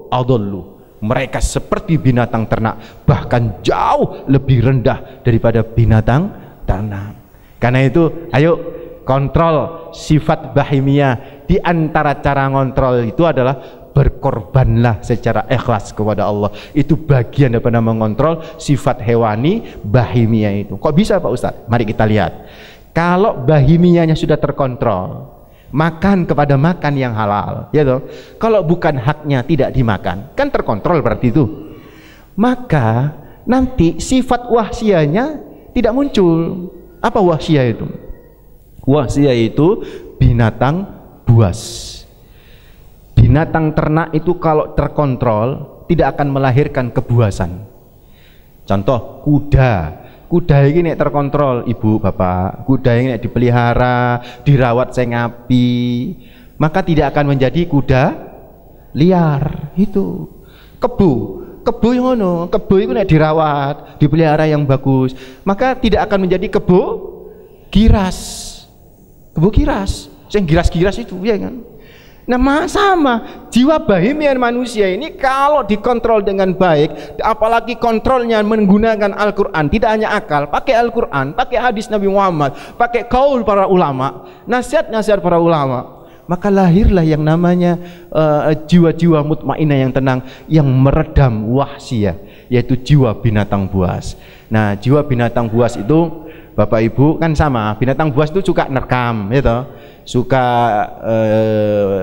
adallu. Mereka seperti binatang ternak, bahkan jauh lebih rendah daripada binatang ternak. Karena itu, ayo kontrol sifat bahimiyah. Di antara cara ngontrol itu adalah berkorbanlah secara ikhlas kepada Allah. Itu bagian daripada mengontrol sifat hewani bahimiyah itu. Kok bisa Pak Ustadz? Mari kita lihat. Kalau bahimiyahnya sudah terkontrol, makan kepada makan yang halal, ya toh. Kalau bukan haknya tidak dimakan, kan terkontrol berarti itu. Maka nanti sifat wahsianya tidak muncul. Apa wahsia itu? Wahsia itu binatang buas. Binatang ternak itu kalau terkontrol tidak akan melahirkan kebuasan. Contoh kuda. Kuda ini nek terkontrol ibu bapak, kuda ini nek dipelihara, dirawat sing api, maka tidak akan menjadi kuda liar. Itu kebu yang ngono, kebu itu nek dirawat, dipelihara yang bagus, maka tidak akan menjadi kebu giras. Kebu giras, yang giras-giras itu, ya kan? Nah sama jiwa bahimian manusia ini kalau dikontrol dengan baik, apalagi kontrolnya menggunakan Al-Quran, tidak hanya akal, pakai Al-Quran, pakai hadis Nabi Muhammad, pakai kaul para ulama, nasihat-nasihat para ulama, maka lahirlah yang namanya jiwa-jiwa mutmainnah yang tenang, yang meredam wahsiyah, yaitu jiwa binatang buas. Nah, jiwa binatang buas itu Bapak Ibu kan sama, binatang buas itu suka nerekam, gitu, suka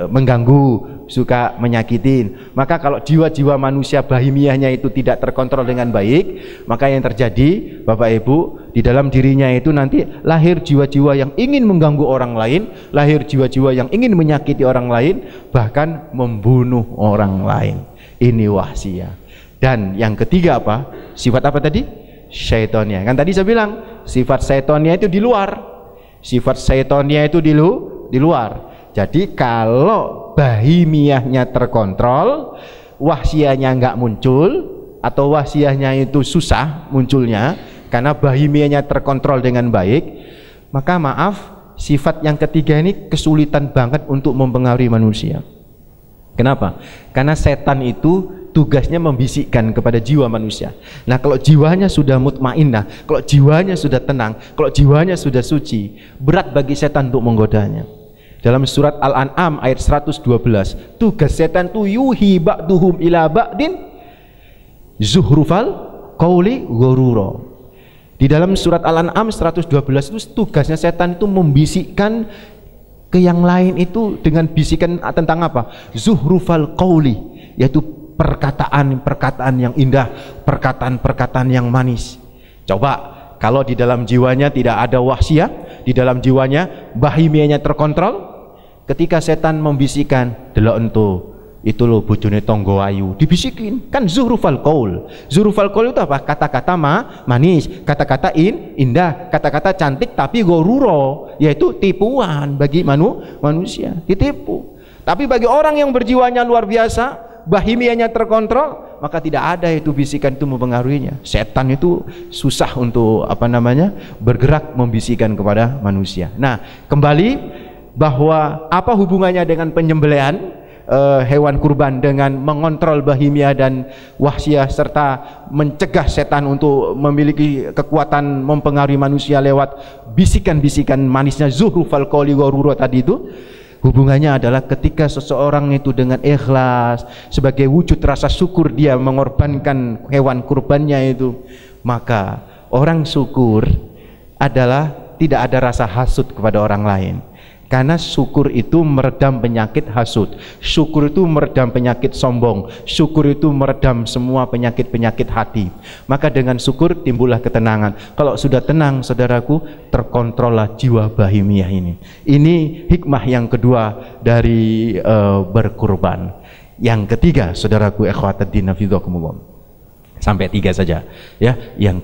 mengganggu, suka menyakitin. Maka kalau jiwa-jiwa manusia bahimiahnya itu tidak terkontrol dengan baik, maka yang terjadi Bapak Ibu, di dalam dirinya itu nanti lahir jiwa-jiwa yang ingin mengganggu orang lain, lahir jiwa-jiwa yang ingin menyakiti orang lain, bahkan membunuh orang lain. Ini wahsiyah. Dan yang ketiga apa? Sifat apa tadi? Syaitonnya. Kan tadi saya bilang sifat syaitonnya itu di luar. Sifat syaitonnya itu di luar. Jadi kalau bahimiahnya terkontrol, wahsiyahnya nggak muncul, atau wahsiyahnya itu susah munculnya karena bahimiahnya terkontrol dengan baik, maka maaf, sifat yang ketiga ini kesulitan banget untuk mempengaruhi manusia. Kenapa? Karena setan itu tugasnya membisikkan kepada jiwa manusia. Nah, kalau jiwanya sudah mutmainnah, kalau jiwanya sudah tenang, kalau jiwanya sudah suci, berat bagi setan untuk menggodanya. Dalam surat Al-An'am ayat 112, tugas setan itu yuhi ba'duhum ila ba'din zuhrufal qawli ghurura. Di dalam surat Al-An'am 112 itu tugasnya setan itu membisikkan ke yang lain itu dengan bisikan tentang apa? Zuhrufal qawli, yaitu perkataan-perkataan yang indah, perkataan-perkataan yang manis. Coba kalau di dalam jiwanya tidak ada wahsiyah, di dalam jiwanya bahimianya terkontrol, ketika setan membisikkan, delok ento, itu loh bojone tonggo ayu, dibisikin, kan zuhrufal qaul. Zuhrufal qaul itu apa? Kata-kata manis, kata-kata indah, kata-kata cantik, tapi ghurura, yaitu tipuan bagi manusia, ditipu. Tapi bagi orang yang berjiwanya luar biasa, bahimianya terkontrol, maka tidak ada itu bisikan itu mempengaruhinya. Setan itu susah untuk bergerak membisikkan kepada manusia. Nah, kembali bahwa apa hubungannya dengan penyembelihan hewan kurban dengan mengontrol bahimia dan wahsiyah serta mencegah setan untuk memiliki kekuatan mempengaruhi manusia lewat bisikan-bisikan manisnya zuhrufal qawli ghurura tadi itu. Hubungannya adalah ketika seseorang itu dengan ikhlas sebagai wujud rasa syukur dia mengorbankan hewan kurbannya itu, maka orang syukur adalah tidak ada rasa hasud kepada orang lain. Karena syukur itu meredam penyakit hasud, syukur itu meredam penyakit sombong, syukur itu meredam semua penyakit-penyakit hati. Maka dengan syukur timbullah ketenangan. Kalau sudah tenang, saudaraku, terkontrollah jiwa bahimiah ini. Ini hikmah yang kedua dari berkurban. Yang ketiga, saudaraku ikhwatuddin hafidhakumullah. Sampai 3 saja ya. Yang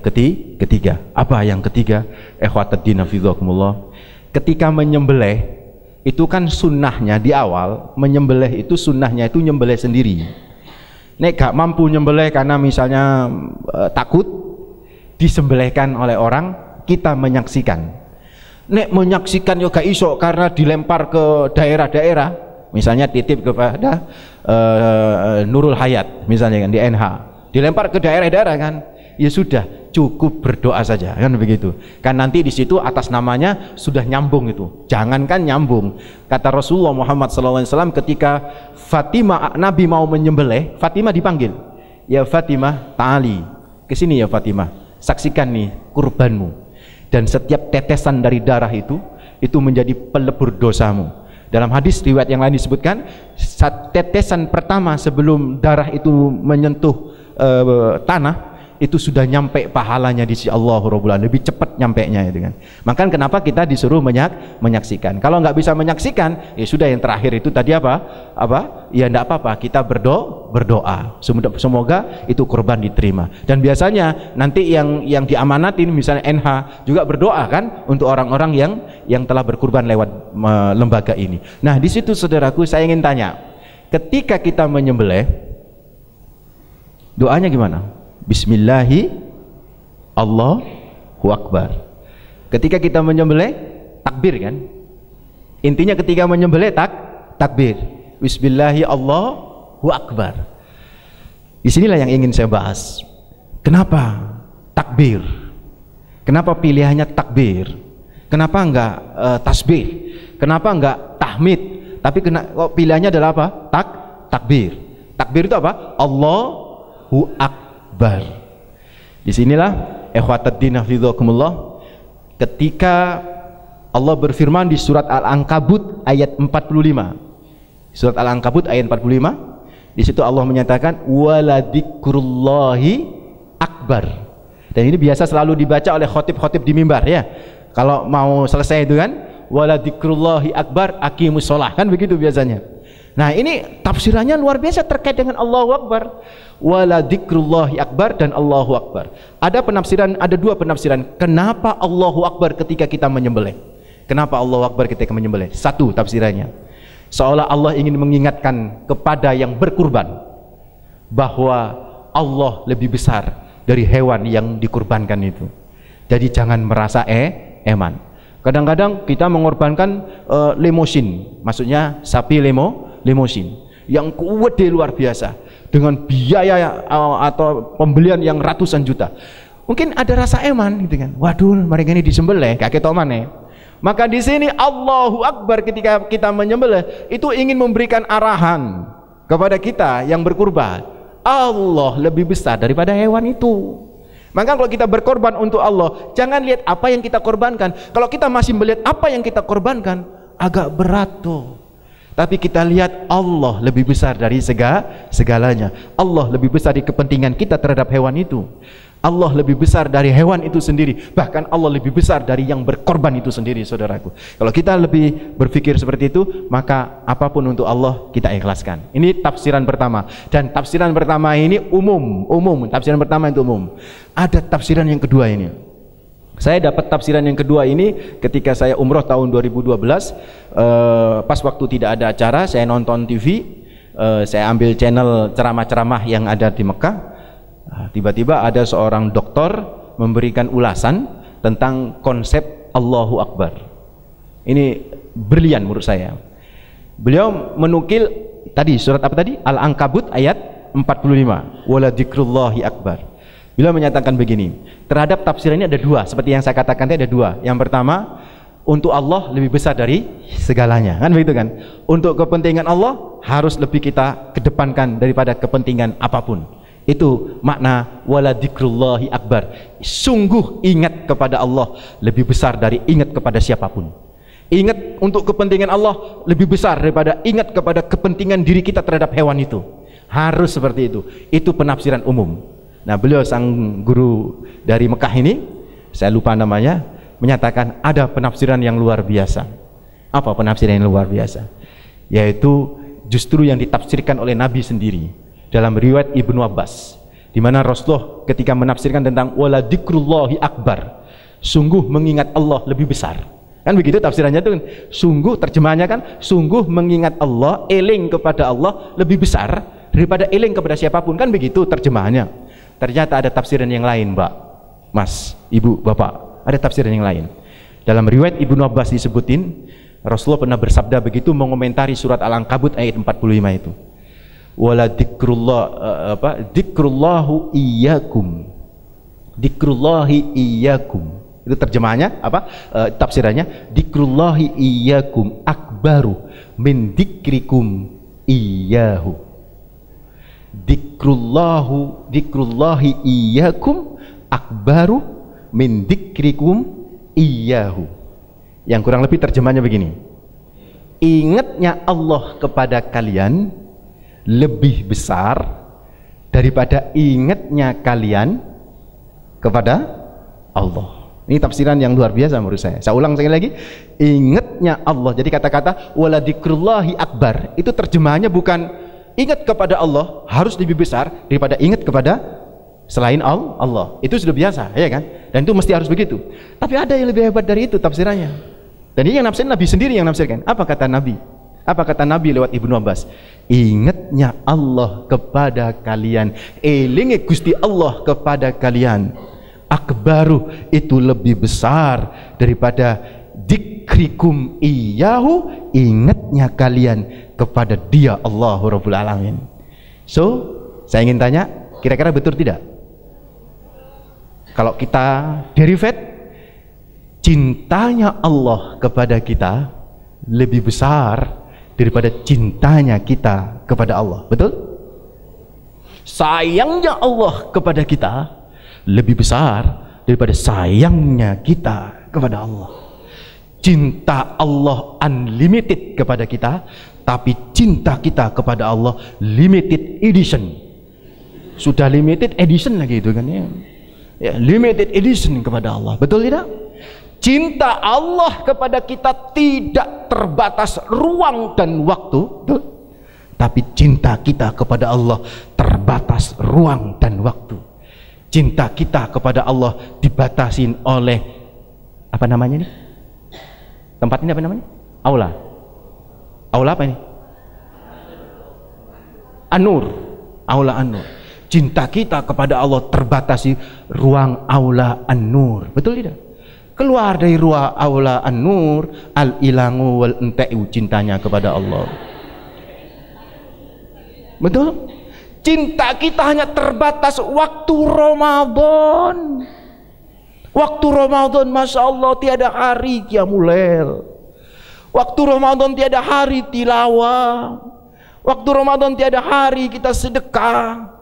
ketiga, apa yang ketiga? Ikhwatuddin hafidhakumullah. Ketika menyembelih itu kan sunnahnya di awal, menyembelih itu sunnahnya itu nyembelih sendiri. Nek gak mampu nyembelih karena misalnya takut, disembelihkan oleh orang, kita menyaksikan. Nek menyaksikan yo gak iso karena dilempar ke daerah-daerah, misalnya titip kepada Nurul Hayat misalnya kan di NH, dilempar ke daerah-daerah kan, ya sudah, cukup berdoa saja, kan begitu. Kan nanti di situ atas namanya sudah nyambung itu. Jangankan nyambung. Kata Rasulullah Muhammad SAW ketika Fatimah, Nabi mau menyembelih, Fatimah dipanggil. Ya Fatimah, ta'ali. Kesini ya Fatimah, saksikan nih kurbanmu. Dan setiap tetesan dari darah itu menjadi pelebur dosamu. Dalam hadis riwayat yang lain disebutkan, tetesan pertama sebelum darah itu menyentuh tanah, itu sudah nyampe pahalanya di sisi Allah Rabbul Alamin, lebih cepat nyampenya itu kan. Maka kenapa kita disuruh menyaksikan? Kalau nggak bisa menyaksikan, ya sudah, yang terakhir itu tadi apa? Ya enggak apa-apa, kita berdoa. Semoga itu kurban diterima. Dan biasanya nanti yang diamanatin misalnya NH juga berdoa kan untuk orang-orang yang telah berkurban lewat lembaga ini. Nah, di situ saudaraku saya ingin tanya, ketika kita menyembelih, doanya gimana? Bismillahi Allahu Akbar. Ketika kita menyembelih, takbir kan? Intinya ketika menyembelih takbir. Bismillahi Allahu Akbar. Disinilah yang ingin saya bahas. Kenapa takbir? Kenapa pilihannya takbir? Kenapa enggak tasbih? Kenapa enggak tahmid? Tapi pilihannya adalah apa? Takbir. Takbir itu apa? Allahu Akbar. Disinilah ikhwataddin hafizakumullah, ketika Allah berfirman di surat Al-Ankabut ayat 45. Surat Al-Ankabut ayat 45. Di situ Allah menyatakan waladikrullahi akbar. Dan ini biasa selalu dibaca oleh khotib-khotib di mimbar ya. Kalau mau selesai itu kan, waladikrullahi akbar aqimus shalah, kan begitu biasanya. Nah, ini tafsirannya luar biasa terkait dengan Allahu Akbar. Waladikrullahi akbar dan Allahu Akbar. Ada dua penafsiran. Kenapa Allahu Akbar ketika kita menyembelih? Kenapa Allahu Akbar ketika menyembelih? Satu tafsirannya, seolah Allah ingin mengingatkan kepada yang berkurban bahwa Allah lebih besar dari hewan yang dikurbankan itu. Jadi jangan merasa eman. Kadang-kadang kita mengorbankan lemosin, maksudnya sapi lemosin yang kuat luar biasa dengan biaya atau pembelian yang ratusan juta. Mungkin ada rasa eman gitu kan. Waduh, mereka ini disembelih kakek tomane. Maka di sini Allahu Akbar ketika kita menyembelih itu ingin memberikan arahan kepada kita yang berkurban. Allah lebih besar daripada hewan itu. Maka kalau kita berkorban untuk Allah, jangan lihat apa yang kita korbankan. Kalau kita masih melihat apa yang kita korbankan, agak berat tuh. Tapi kita lihat Allah lebih besar dari segalanya. Allah lebih besar dari kepentingan kita terhadap hewan itu. Allah lebih besar dari hewan itu sendiri. Bahkan Allah lebih besar dari yang berkorban itu sendiri, saudaraku. Kalau kita lebih berpikir seperti itu, maka apapun untuk Allah kita ikhlaskan. Ini tafsiran pertama. Dan tafsiran pertama ini umum. Tafsiran pertama itu umum. Ada tafsiran yang kedua ini. Saya dapat tafsiran yang kedua ini ketika saya umroh tahun 2012. Pas waktu tidak ada acara, saya nonton TV. Saya ambil channel ceramah-ceramah yang ada di Mekah. Tiba-tiba ada seorang dokter memberikan ulasan tentang konsep Allahu Akbar. Ini brilian menurut saya. Beliau menukil tadi surat apa tadi? Al-Ankabut ayat 45. Waladikrullahi akbar. Beliau menyatakan begini, terhadap tafsir ini ada dua, seperti yang saya katakan tadi ada dua. Yang pertama, untuk Allah lebih besar dari segalanya, kan begitu kan? Untuk kepentingan Allah harus lebih kita kedepankan daripada kepentingan apapun. Itu makna waladikrullahi akbar. Sungguh ingat kepada Allah lebih besar dari ingat kepada siapapun. Ingat untuk kepentingan Allah lebih besar daripada ingat kepada kepentingan diri kita terhadap hewan itu. Harus seperti itu. Itu penafsiran umum. Nah, beliau sang guru dari Mekah ini, saya lupa namanya, menyatakan ada penafsiran yang luar biasa. Apa penafsiran yang luar biasa? Yaitu justru yang ditafsirkan oleh Nabi sendiri dalam riwayat Ibnu Abbas, di mana Rasulullah ketika menafsirkan tentang waladikrullahi akbar, sungguh mengingat Allah lebih besar. Kan begitu tafsirannya itu kan. Sungguh, terjemahannya kan, sungguh mengingat Allah, eling kepada Allah lebih besar daripada eling kepada siapapun. Kan begitu terjemahannya. Ternyata ada tafsiran yang lain, Mbak, Mas, Ibu, Bapak. Ada tafsiran yang lain. Dalam riwayat Ibnu Abbas disebutin, Rasulullah pernah bersabda begitu mengomentari surat Al-Ankabut ayat 45 itu. Wala dikrullahu iyyakum. Dikrullahi iyyakum. Itu terjemahannya apa? Tafsirannya dikrullahi iyyakum akbaru min dikrikum iyyahu. Dikrullahi iyyakum akbaru min dikrikum iyyahu. Yang kurang lebih terjemahnya begini, ingatnya Allah kepada kalian lebih besar daripada ingatnya kalian kepada Allah. Ini tafsiran yang luar biasa menurut saya. Saya ulang sekali lagi, ingatnya Allah. Jadi kata-kata waladikrullahi akbar itu terjemahannya bukan ingat kepada Allah harus lebih besar daripada ingat kepada selain Allah. Itu sudah biasa, ya kan? Dan itu mesti harus begitu. Tapi ada yang lebih hebat dari itu tafsirannya. Dan ini yang nafsirin Nabi sendiri yang nafsirkan. Apa kata Nabi? Apa kata Nabi lewat Ibnu Abbas? Ingatnya Allah kepada kalian, elinge Gusti Allah kepada kalian, akbaru itu lebih besar daripada dikrikum iyahu, ingatnya kalian kepada Dia Allah Rabbul Alamin. So, saya ingin tanya, kira-kira betul tidak? Kalau kita derivat, cintanya Allah kepada kita lebih besar daripada cintanya kita kepada Allah. Betul? Sayangnya Allah kepada kita lebih besar daripada sayangnya kita kepada Allah. Cinta Allah unlimited kepada kita, tapi cinta kita kepada Allah limited edition. Sudah limited edition lagi itu kan ya. Ya, limited edition kepada Allah. Betul tidak? Cinta Allah kepada kita tidak terbatas ruang dan waktu, betul? Tapi cinta kita kepada Allah terbatas ruang dan waktu. Cinta kita kepada Allah dibatasin oleh apa namanya ini? Tempat ini apa namanya? Aula. Aula apa ini? An-Nur. Aula An-Nur. Cinta kita kepada Allah terbatasi ruang aula An-Nur. Betul tidak? Keluar dari ruang aula An-Nur, al-ilangu wal enteu cintanya kepada Allah. Betul? Cinta kita hanya terbatas waktu Ramadan. Waktu Ramadan, Masya Allah, tiada hari Qiyamul Lail. Waktu Ramadan tiada hari tilawah. Waktu Ramadan tiada hari kita sedekah.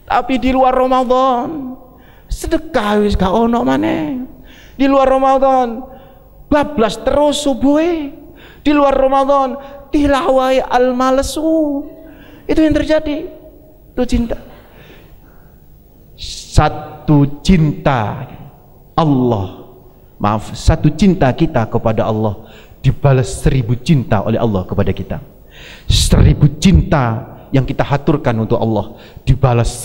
Tapi di luar Ramadan sedekah wis gak ono maneh. Di luar Ramadan bablas terus subuhe. Di luar Ramadan tilawah al-malesu. Itu yang terjadi. Itu cinta. Satu cinta Allah, maaf, satu cinta kita kepada Allah dibalas 1000 cinta oleh Allah kepada kita. 1000 cinta yang kita haturkan untuk Allah dibalas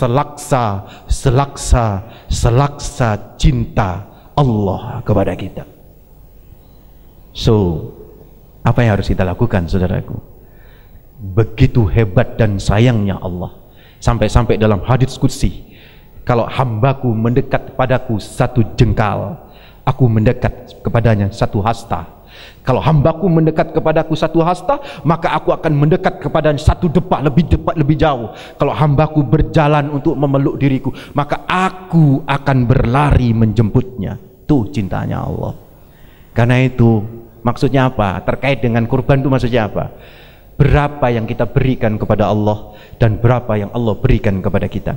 selaksa cinta Allah kepada kita. So, apa yang harus kita lakukan, saudaraku? Begitu hebat dan sayangnya Allah, sampai-sampai dalam hadits qudsi, kalau hambaku mendekat padaku 1 jengkal, aku mendekat kepadanya 1 hasta. Kalau hambaku mendekat kepadaku 1 hasta, maka aku akan mendekat kepadanya 1 depak, lebih jauh. Kalau hambaku berjalan untuk memeluk diriku, maka aku akan berlari menjemputnya. Itu cintanya Allah. Karena itu maksudnya apa? Terkait dengan kurban itu maksudnya apa? Berapa yang kita berikan kepada Allah dan berapa yang Allah berikan kepada kita.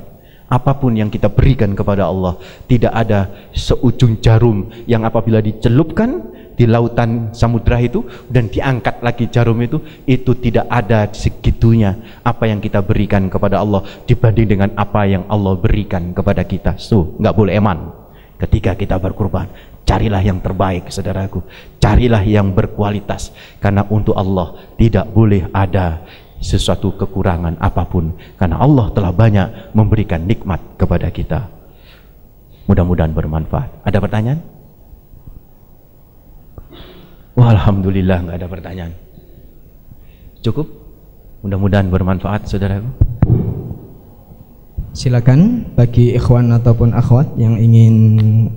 Apapun yang kita berikan kepada Allah, tidak ada seujung jarum yang apabila dicelupkan di lautan samudra itu dan diangkat lagi jarum itu tidak ada segitunya apa yang kita berikan kepada Allah dibanding dengan apa yang Allah berikan kepada kita. So, nggak boleh eman ketika kita berkurban. Carilah yang terbaik, saudaraku. Carilah yang berkualitas, karena untuk Allah tidak boleh ada sesuatu kekurangan apapun, karena Allah telah banyak memberikan nikmat kepada kita. Mudah-mudahan bermanfaat. Ada pertanyaan? Wah, alhamdulillah nggak ada pertanyaan. Cukup? Mudah-mudahan bermanfaat, saudaraku. Silakan bagi ikhwan ataupun akhwat yang ingin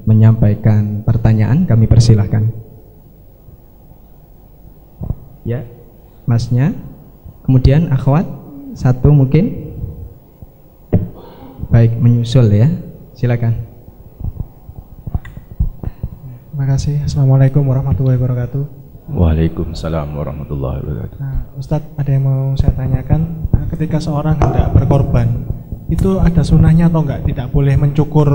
menyampaikan pertanyaan, kami persilahkan. Ya, masnya. Kemudian akhwat 1 mungkin. Baik, menyusul ya. Silakan. Terima kasih. Assalamualaikum warahmatullahi wabarakatuh. Waalaikumsalam warahmatullahi wabarakatuh. Nah, Ustadz, ada yang mau saya tanyakan. Ketika seorang hendak berkorban, itu ada sunnahnya atau enggak? Tidak boleh mencukur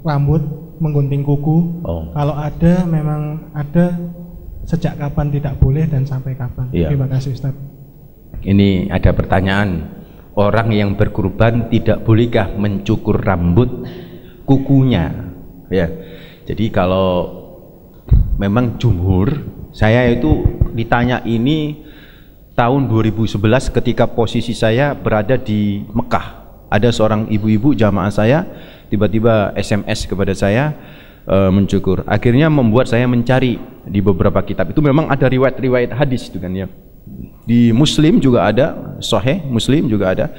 rambut, menggunting kuku. Kalau ada, memang ada. Sejak kapan tidak boleh dan sampai kapan? Iya. Terima kasih, Ustadz. Ini ada pertanyaan, orang yang berkurban tidak bolehkah mencukur rambut kukunya? Ya, jadi kalau memang jumhur, saya itu ditanya ini tahun 2011 ketika posisi saya berada di Mekah. Ada seorang ibu-ibu jamaah saya tiba-tiba SMS kepada saya mencukur. Akhirnya membuat saya mencari di beberapa kitab. Itu memang ada riwayat-riwayat hadis itu kan ya. Di Muslim juga ada, Sahih Muslim juga ada.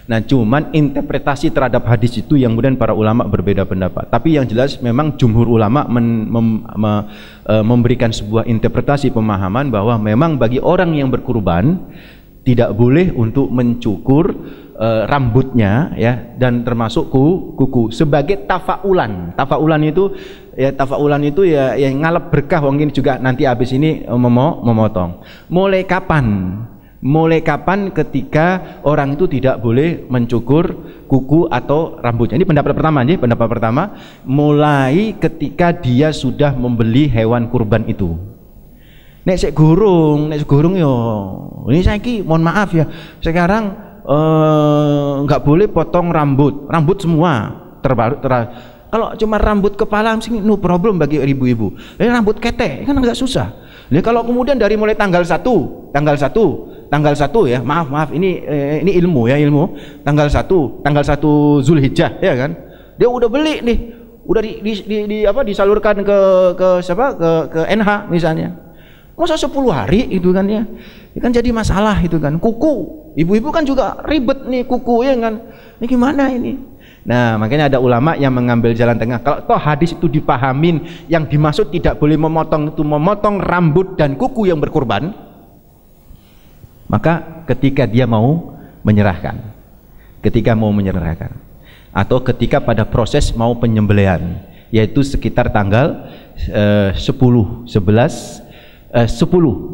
Nah, cuman interpretasi terhadap hadis itu yang kemudian para ulama berbeda pendapat. Tapi yang jelas memang jumhur ulama memberikan sebuah interpretasi pemahaman bahwa memang bagi orang yang berkurban tidak boleh untuk mencukur rambutnya ya, dan termasuk kuku sebagai tafaulan. Tafaulan itu ya yang ngalap berkah, mungkin juga nanti habis ini memotong. Mulai kapan ketika orang itu tidak boleh mencukur kuku atau rambutnya? Ini pendapat pertama, mulai ketika dia sudah membeli hewan kurban itu. Nek sik gurung yo. Ini saiki mohon maaf ya, sekarang nggak boleh potong rambut semua. Kalau cuma rambut kepala sih no problem bagi ibu-ibu. Ini rambut ketek kan nggak susah. Ini kalau kemudian dari mulai tanggal 1 ya, maaf ini ilmu. Tanggal 1 Zulhijjah ya kan. Dia udah beli nih, udah disalurkan ke NH misalnya. Masa 10 hari itu kan ya. Ini kan jadi masalah itu kan. Kuku, ibu-ibu kan juga ribet nih kuku ya kan. Ini gimana ini? Nah, makanya ada ulama yang mengambil jalan tengah. Kalau toh hadis itu dipahamin yang dimaksud tidak boleh memotong rambut dan kuku yang berkurban, maka ketika dia mau menyerahkan, atau ketika pada proses mau penyembelihan, yaitu sekitar tanggal 10.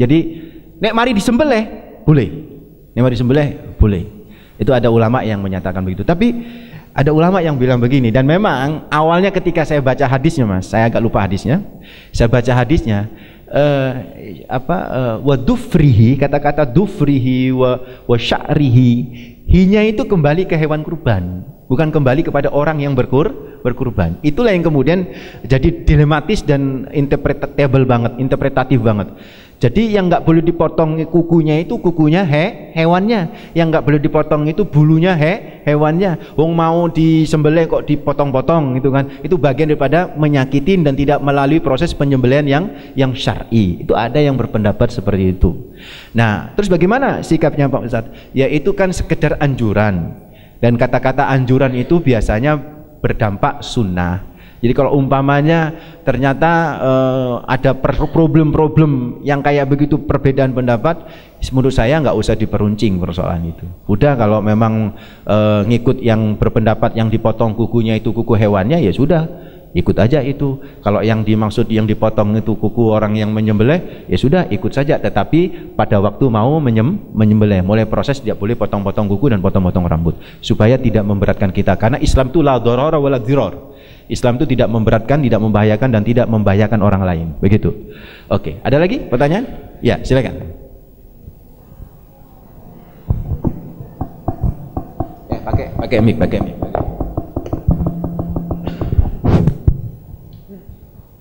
Jadi nek mari disembelih boleh. Itu ada ulama yang menyatakan begitu. Tapi ada ulama yang bilang begini, dan memang awalnya ketika saya baca hadisnya, Mas, saya agak lupa hadisnya. Saya baca hadisnya wa dufrihi, kata-kata dufrihi wa sya'rihi, hinya itu kembali ke hewan kurban, bukan kembali kepada orang yang berkurban. Itulah yang kemudian jadi dilematis dan interpretatif banget. Jadi yang nggak boleh dipotong kukunya itu kukunya hewannya, yang nggak boleh dipotong itu bulunya hewannya. Wong mau disembelih kok dipotong-potong gitu kan? Itu bagian daripada menyakitin dan tidak melalui proses penyembelihan yang syar'i. Itu ada yang berpendapat seperti itu. Nah, terus bagaimana sikapnya Pak Ustadz? Ya itu kan sekedar anjuran, dan kata-kata anjuran itu biasanya berdampak sunnah. Jadi kalau umpamanya ternyata ada problem-problem yang kayak begitu, perbedaan pendapat, menurut saya nggak usah diperuncing persoalan itu. Udah, kalau memang ngikut yang berpendapat yang dipotong kukunya itu kuku hewannya, ya sudah, ikut aja itu. Kalau yang dimaksud yang dipotong itu kuku orang yang menyembelih, ya sudah ikut saja. Tetapi pada waktu mau menyembelih, mulai proses tidak boleh potong-potong kuku dan potong-potong rambut, supaya tidak memberatkan kita. Karena Islam itu la dharara wala dhirar. Islam itu tidak memberatkan, tidak membahayakan, dan tidak membahayakan orang lain. Begitu. Oke, ada lagi pertanyaan? Ya, silakan. Pakai mic.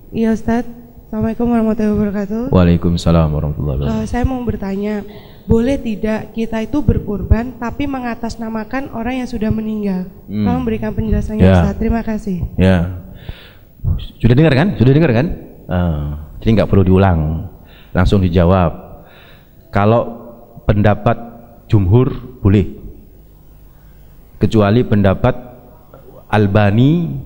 Iya Ustadz, Assalamualaikum warahmatullahi wabarakatuh. Waalaikumsalam warahmatullahi wabarakatuh. Saya mau bertanya, boleh tidak kita itu berkurban tapi mengatasnamakan orang yang sudah meninggal? Tolong berikan penjelasannya Ustadz, terima kasih. Ya, sudah dengar kan? Jadi nggak perlu diulang, langsung dijawab. Kalau pendapat jumhur boleh, kecuali pendapat Albani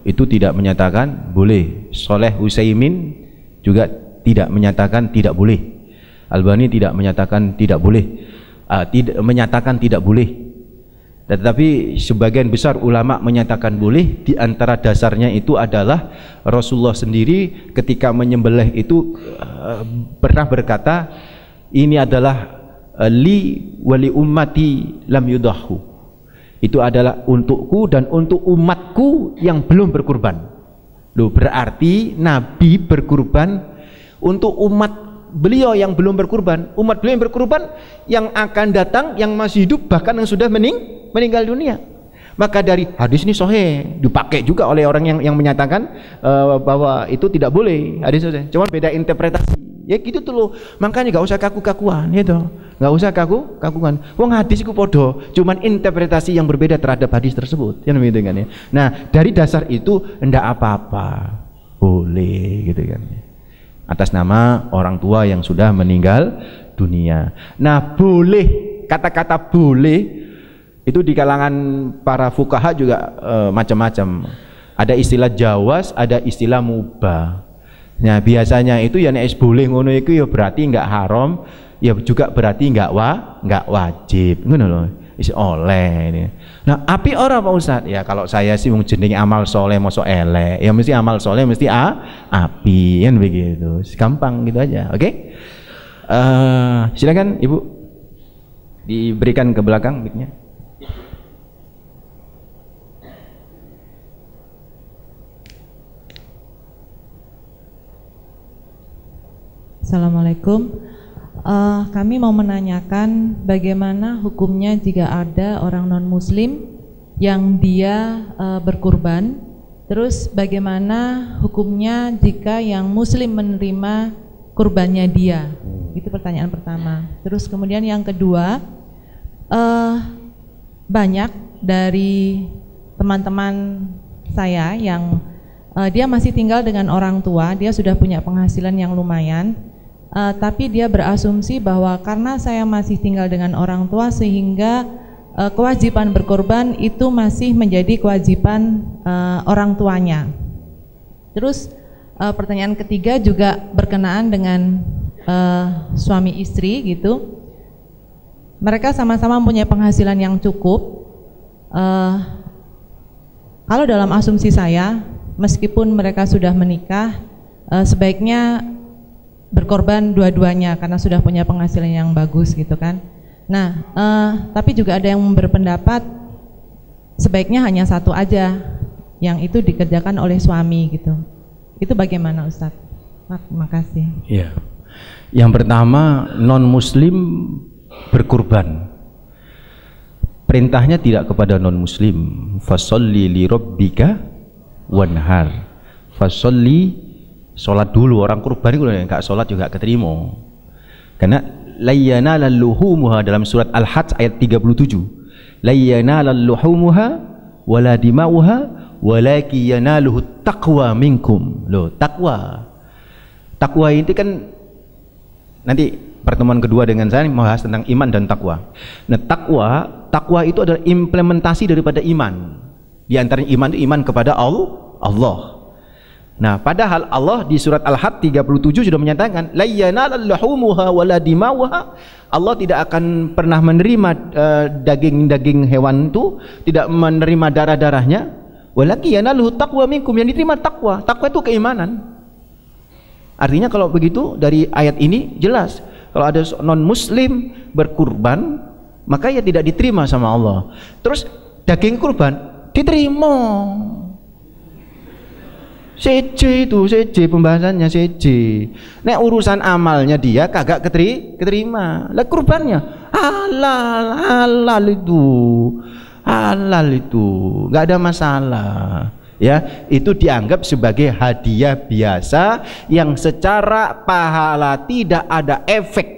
itu tidak menyatakan boleh. Sholeh Utsaimin juga tidak menyatakan tidak boleh. Albani tidak menyatakan tidak boleh, menyatakan tidak boleh. Tetapi sebagian besar ulama menyatakan boleh. Di antara dasarnya itu adalah Rasulullah sendiri ketika menyembelih itu pernah berkata, ini adalah li wali ummati lam yudahu. Itu adalah untukku dan untuk umatku yang belum berkurban. Loh, berarti Nabi berkurban untuk umat beliau yang belum berkurban. Umat beliau yang berkurban yang akan datang, yang masih hidup, bahkan yang sudah meninggal dunia. Maka dari hadis ini sahih, dipakai juga oleh orang yang menyatakan bahwa itu tidak boleh. Hadis sahih, cuma beda interpretasi. Ya gitu tuh loh. Makanya gak usah kaku-kakuan gitu. Gak usah kaku-kakuan. Wong hadis iku podo, cuman interpretasi yang berbeda terhadap hadis tersebut. Yang begitu kan ya. Nah, dari dasar itu ndak apa-apa. Boleh gitu kan. Atas nama orang tua yang sudah meninggal dunia. Nah, boleh, kata-kata boleh itu di kalangan para fuqaha juga macam-macam. Ada istilah jawaz, ada istilah mubah. Nah, biasanya itu ya nek boleh ngono iku ya berarti enggak haram, ya juga berarti nggak wajib, ngono lho. Isi oleh ini. Nah, api ora Pak Ustaz? Ya kalau saya sih wong jenenge amal soleh mosok elek, ya mesti amal soleh mesti api kan begitu. Gampang gitu aja. Oke? Silakan Ibu diberikan ke belakang mic-nya. Assalamualaikum. Kami mau menanyakan bagaimana hukumnya jika ada orang non-muslim yang dia berkurban, terus bagaimana hukumnya jika yang muslim menerima kurbannya dia. Itu pertanyaan pertama. Terus kemudian yang kedua, banyak dari teman-teman saya yang dia masih tinggal dengan orang tua, dia sudah punya penghasilan yang lumayan, tapi dia berasumsi bahwa karena saya masih tinggal dengan orang tua sehingga kewajiban berkorban itu masih menjadi kewajiban orang tuanya. Terus pertanyaan ketiga juga berkenaan dengan suami istri gitu. Mereka sama-sama mempunyai penghasilan yang cukup. Kalau dalam asumsi saya, meskipun mereka sudah menikah, sebaiknya berkorban dua-duanya karena sudah punya penghasilan yang bagus gitu kan. Nah, tapi juga ada yang berpendapat sebaiknya hanya satu aja yang itu dikerjakan oleh suami gitu. Itu bagaimana Ustadz? Terima kasih. Iya. Yang pertama, non-muslim berkurban. Perintahnya tidak kepada non-muslim. Fasholli li rabbika wanhar. Fasholli, sholat dulu. Orang kurban itu enggak sholat juga keterima. Karena la yanalal luhumuha dalam surat Al-Hajj ayat 37. La yanalal luhumuha wala dima'uha walaki yanaluhu taqwa minkum. Loh, takwa. Takwa itu kan nanti pertemuan kedua dengan saya membahas tentang iman dan takwa. Nah, takwa itu adalah implementasi daripada iman. Di antaranya iman itu iman kepada Allah. Nah, padahal Allah di surat Al-Hajj 37 sudah menyatakan la yanalal luhumuha wala dima'uha. Allah tidak akan pernah menerima daging-daging hewan itu, tidak menerima darah-darahnya. Walaki yanaluhu taqwa minkum, yang diterima takwa. Takwa itu keimanan. Artinya kalau begitu dari ayat ini jelas kalau ada non-muslim berkurban maka ya tidak diterima sama Allah. Terus daging kurban diterima. CJ pembahasannya CJ. Nek urusan amalnya dia kagak keterima. Lah kurbannya halal itu nggak ada masalah. Ya, itu dianggap sebagai hadiah biasa yang secara pahala tidak ada efek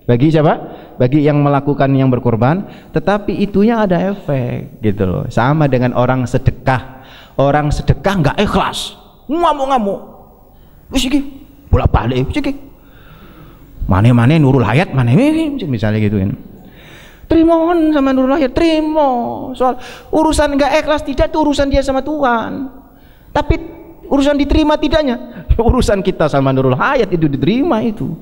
bagi siapa? Bagi yang melakukan yang berkorban, tetapi itunya ada efek gitu loh. Sama dengan orang sedekah. Orang sedekah nggak ikhlas, ngamuk-ngamuk. Wis iki bolak-balik wis iki. Mane-mane Nurul Hayat, mane misalnya gitu kan. Terimohon sama Nurul Hayat, terima. Soal urusan nggak ikhlas tidak, itu urusan dia sama Tuhan. Tapi urusan diterima tidaknya, urusan kita sama Nurul Hayat itu diterima itu.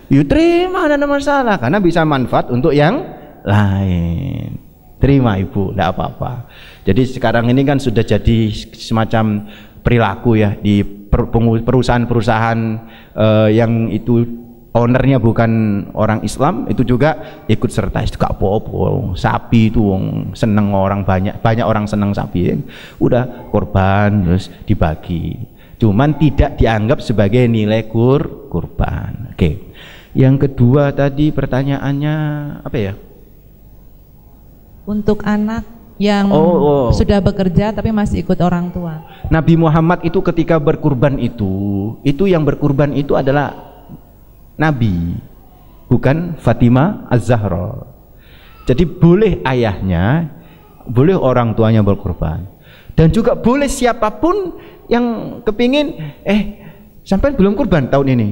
Yuk terima, ada masalah karena bisa manfaat untuk yang lain. Terima Ibu, tidak apa-apa. Jadi sekarang ini kan sudah jadi semacam perilaku ya di perusahaan-perusahaan yang itu ownernya bukan orang Islam, itu juga ikut serta. Itu gak apa-apa. Sapi itu seneng orang, banyak orang seneng sapi. Udah korban terus dibagi. Cuman tidak dianggap sebagai nilai kurban. Oke. Yang kedua tadi pertanyaannya apa ya? Untuk anak yang sudah bekerja tapi masih ikut orang tua. Nabi Muhammad itu ketika berkurban itu yang berkurban itu adalah Nabi, bukan Fatimah Az-Zahra. Jadi boleh ayahnya, boleh orang tuanya berkurban, dan juga boleh siapapun yang kepingin sampai belum kurban tahun ini.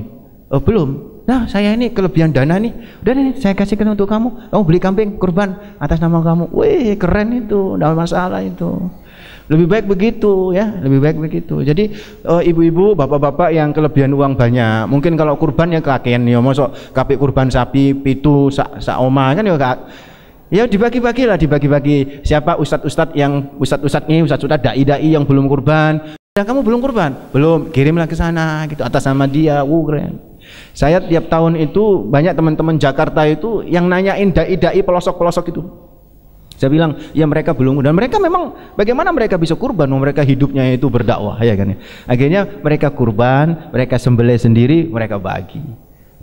Oh belum, nah saya ini kelebihan dana nih, udah nih saya kasihkan untuk kamu beli kambing kurban atas nama kamu. Wih keren itu, tidak masalah itu. Lebih baik begitu ya, lebih baik begitu. Jadi ibu-ibu, bapak-bapak yang kelebihan uang banyak, mungkin kalau kurban ya kakean ya, mosok kapik kurban sapi pitu sak oma kan ya dibagi-bagi lah, dibagi-bagi. Siapa ustadz-ustadz yang ustadz-ustadz dai-dai yang belum kurban, ya kamu belum kurban, belum, kirimlah ke sana gitu atas nama dia. Keren. Saya tiap tahun itu banyak teman-teman Jakarta itu yang nanyain dai-dai pelosok-pelosok itu. Saya bilang ya mereka belum, dan mereka memang bagaimana mereka bisa kurban, mereka hidupnya itu berdakwah ya kan ya. Akhirnya mereka kurban, mereka sembelih sendiri, mereka bagi.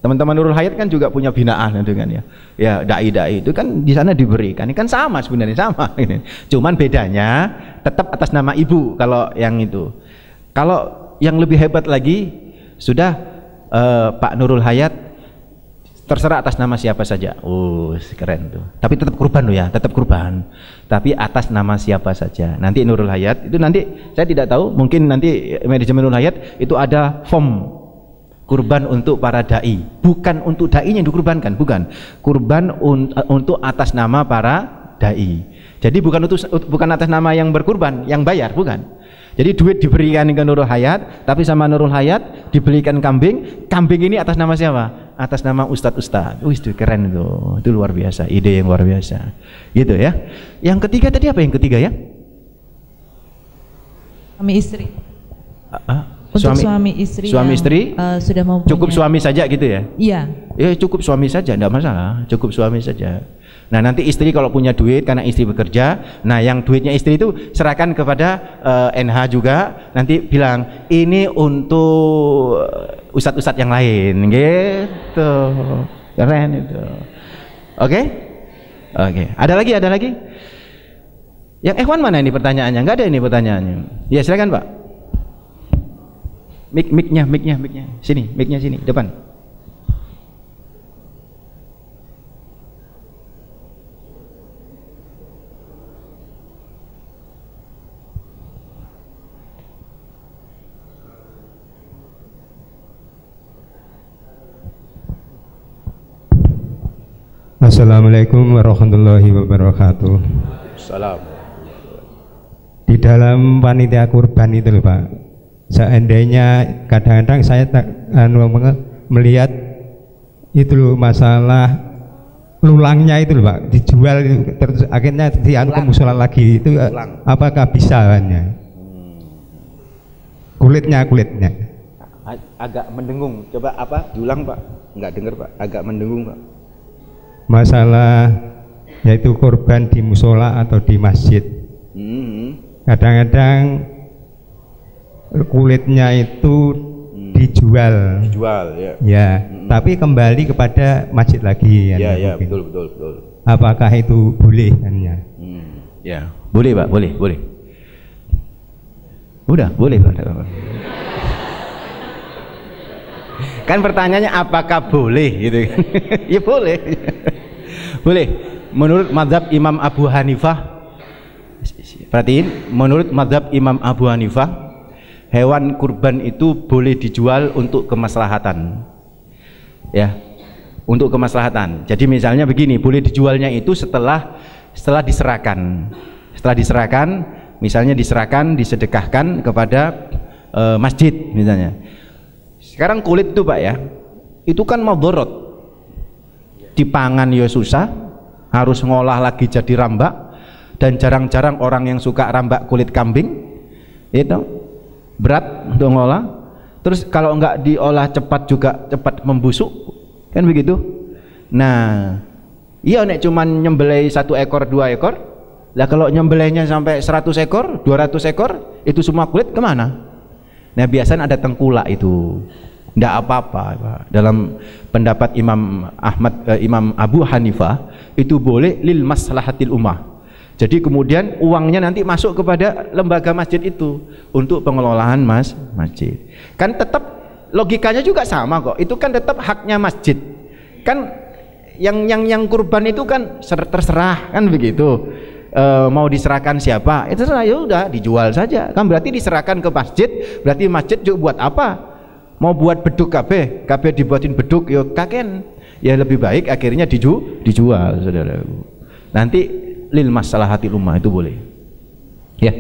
Teman-teman Nurul Hayat kan juga punya binaan itu kan ya. Ya dai-dai itu kan di sana diberikan, ini kan sama sebenarnya sama. Cuman bedanya tetap atas nama ibu kalau yang itu. Kalau yang lebih hebat lagi sudah Pak Nurul Hayat terserah atas nama siapa saja. Keren tuh. Tapi tetap kurban loh ya, tetap kurban. Tapi atas nama siapa saja. Nanti Nurul Hayat itu nanti saya tidak tahu, mungkin nanti manajemen Nurul Hayat itu ada form kurban untuk para dai. Bukan untuk dai yang dikurbankan, bukan. Kurban untuk atas nama para dai. Jadi bukan atas nama yang berkurban, yang bayar, bukan. Jadi duit diberikan ke Nurul Hayat, tapi sama Nurul Hayat dibelikan kambing. Kambing ini atas nama siapa? Atas nama ustadz-ustadz. Itu keren itu luar biasa, ide yang luar biasa. Gitu ya. Yang ketiga tadi apa yang ketiga ya? Suami istri. Untuk suami istri sudah mau cukup suami saja gitu ya? Iya. Ya cukup suami saja, tidak masalah. Cukup suami saja. Nah nanti istri kalau punya duit karena istri bekerja, nah yang duitnya istri itu serahkan kepada NH juga, nanti bilang ini untuk ustadz-ustadz yang lain, gitu. Keren itu. Oke? Ada lagi? Yang Ikhwan mana ini pertanyaannya? Enggak ada ini pertanyaannya. Ya silakan Pak. Mic-nya. Sini, mic-nya sini, depan. Assalamualaikum warahmatullahi wabarakatuh. Salam. Di dalam panitia kurban itu loh Pak, seandainya kadang-kadang saya melihat itu loh masalah lulangnya itu loh Pak, dijual terus akhirnya dianu ke musola lagi itu apakah bisa hanya kulitnya agak mendengung, coba apa diulang Pak, nggak dengar Pak, agak mendengung Pak. Masalah yaitu korban di musola atau di masjid. Kadang-kadang kulitnya itu dijual ya. Tapi kembali kepada masjid lagi ya, betul. Apakah itu boleh ya boleh Pak, boleh udah boleh Pak. Kan pertanyaannya apakah boleh gitu kan. Ya boleh. Boleh. Menurut mazhab Imam Abu Hanifah, perhatiin, menurut mazhab Imam Abu Hanifah, hewan kurban itu boleh dijual untuk kemaslahatan. Ya. Untuk kemaslahatan. Jadi misalnya begini, boleh dijualnya itu setelah diserahkan. Setelah diserahkan, misalnya disedekahkan kepada masjid misalnya. Sekarang kulit itu Pak ya, itu kan mudharat, dipangan ya susah, harus ngolah lagi jadi rambak, dan jarang-jarang orang yang suka rambak kulit kambing, itu berat untuk ngolah. Terus kalau enggak diolah cepat juga cepat membusuk, kan begitu. Nah iya nek cuman nyembelih 1 ekor 2 ekor, lah kalau nyembelihnya sampai 100 ekor 200 ekor, itu semua kulit kemana? Nah biasanya ada tengkulak itu, tidak apa-apa. Dalam pendapat Imam Abu Hanifah itu boleh lil maslahatil ummah. Jadi kemudian uangnya nanti masuk kepada lembaga masjid itu untuk pengelolaan masjid. Kan tetap logikanya juga sama kok. Itu kan tetap haknya masjid. Kan yang kurban itu kan terserah kan begitu. Mau diserahkan siapa itu ya udah dijual saja kan, berarti diserahkan ke masjid, berarti masjid juga buat apa mau buat beduk kabeh dibuatin beduk ya kaken. Ya lebih baik akhirnya dijual, saudara. Nanti lil maslahatil ummah itu boleh. Ya.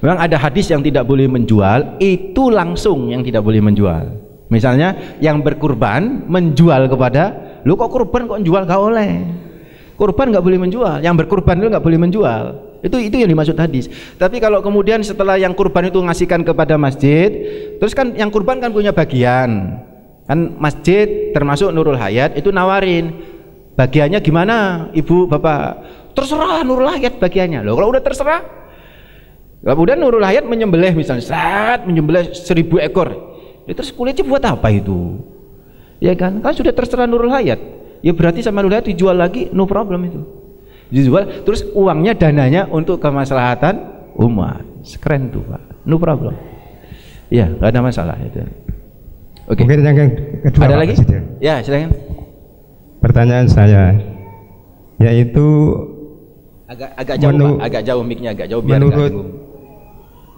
Memang ada hadis yang tidak boleh menjual, itu langsung yang tidak boleh menjual. Misalnya yang berkurban menjual kepada, lu kok kurban kok jual gak oleh. Kurban nggak boleh menjual, yang berkurban itu nggak boleh menjual. Itu yang dimaksud hadis. Tapi kalau kemudian setelah yang kurban itu ngasihkan kepada masjid, terus kan yang kurban kan punya bagian, kan masjid termasuk Nurul Hayat itu nawarin bagiannya gimana, ibu bapak, terserah Nurul Hayat bagiannya. Loh kalau udah terserah, kemudian Nurul Hayat menyembelih misalnya, menyembelih 1000 ekor, ya, terus kulitnya buat apa itu? Ya kan sudah terserah Nurul Hayat. Ya berarti sama Nurul Hayat dijual lagi, no problem itu. Dijual, terus uangnya dananya untuk kemaslahatan umat. Keren tuh Pak, no problem. Ya nggak ada masalah itu. Oke. Mungkin yang kedua. Ada lagi? Ya silakan. Pertanyaan saya, yaitu agak jauh Pak, agak jauh mic-nya agak jauh biar menurut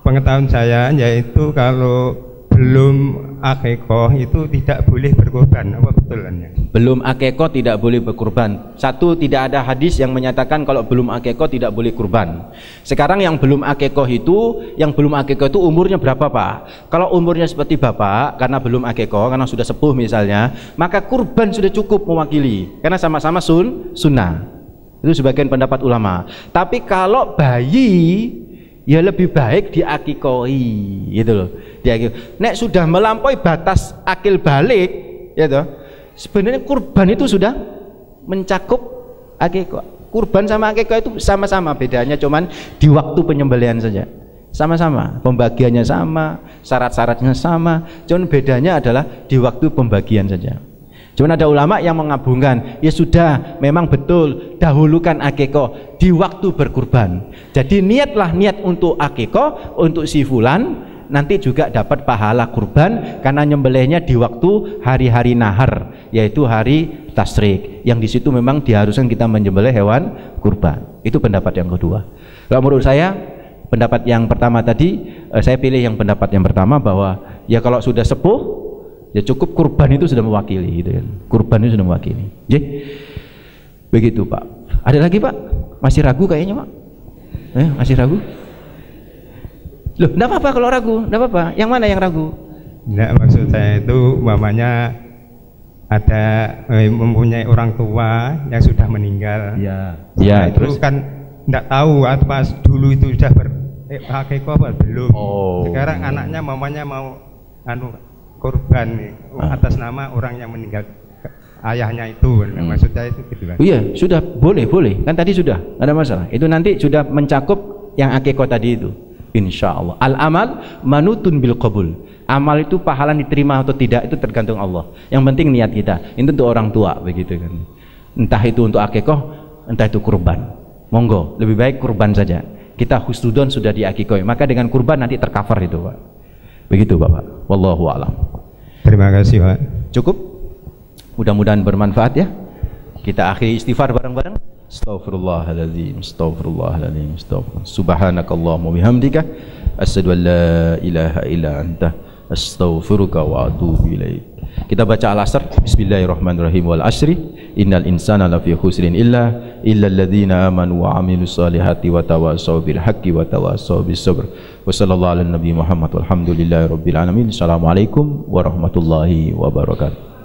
pengetahuan saya, yaitu kalau belum akikoh itu tidak boleh berkorban, apa betulannya? Belum akikoh tidak boleh berkorban. Satu, tidak ada hadis yang menyatakan kalau belum akikoh tidak boleh kurban. Sekarang yang belum akikoh itu umurnya berapa Pak? Kalau umurnya seperti Bapak, karena belum akikoh, karena sudah sepuh misalnya, maka kurban sudah cukup mewakili, karena sama-sama sunnah. Itu sebagian pendapat ulama. Tapi kalau bayi, ya lebih baik diakikoi, gitu loh. Nek sudah melampaui batas akil balik, ya toh, sebenarnya kurban itu sudah mencakup akikah. Kurban sama akikah itu sama-sama, bedanya cuman di waktu penyembelihan saja. Sama-sama, pembagiannya sama, syarat-syaratnya sama, cuman bedanya adalah di waktu pembagian saja. Cuman ada ulama yang mengabungkan, ya sudah, memang betul dahulukan akikah di waktu berkurban. Jadi niat untuk akikah untuk si fulan, nanti juga dapat pahala kurban karena nyembelihnya di waktu hari-hari nahar, yaitu hari tasyrik, yang di situ memang diharuskan kita menyembelih hewan kurban. Itu pendapat yang kedua. Kalau menurut saya pendapat yang pertama tadi, saya pilih yang pendapat yang pertama, bahwa ya kalau sudah sepuh ya cukup kurban itu sudah mewakili, gitu kan. Kurban itu sudah mewakili. Jadi begitu Pak. Ada lagi Pak? Masih ragu kayaknya Pak? Masih ragu? Loh, enggak apa-apa kalau ragu, enggak apa-apa. Yang mana yang ragu? Enggak, maksud saya itu umpamanya ada mempunyai orang tua yang sudah meninggal. Ya. Ya, terus kan enggak tahu apa dulu itu sudah akikah apa belum. Sekarang anaknya mamanya mau korban nih, atas nama orang yang meninggal, ayahnya itu. Maksud saya itu gitu kan. Iya, sudah boleh. Kan tadi sudah, enggak ada masalah. Itu nanti sudah mencakup yang akikah tadi itu. Insyaallah. Al-amal manutun bil qabul. Amal itu pahala diterima atau tidak itu tergantung Allah. Yang penting niat kita. Itu untuk orang tua begitu kan. Entah itu untuk akikah, entah itu kurban. Monggo, lebih baik kurban saja. Kita husnudon sudah diakikah, maka dengan kurban nanti tercover itu Pak. Begitu Bapak. Wallahu a'lam. Terima kasih Pak. Cukup? Mudah-mudahan bermanfaat ya. Kita akhiri istighfar bareng-bareng. Astaghfirullahaladzim, astaghfirullahaladzim, astaghfirullah. Subhanakallahumma bihamdika asyhadu an la ilaha illa anta astaghfiruka wa atubu ilaik. Kita baca al-asr. Bismillahirrahmanirrahim. Wal asri innal insana lafi khusrin illa alladzina amanu wa amilus solihati wa tawassaw bil haqqi wa tawassaw bis sabr. Wa sallallahu ala nabi Muhammad walhamdulillahi rabbil alamin. Assalamualaikum warahmatullahi wabarakatuh.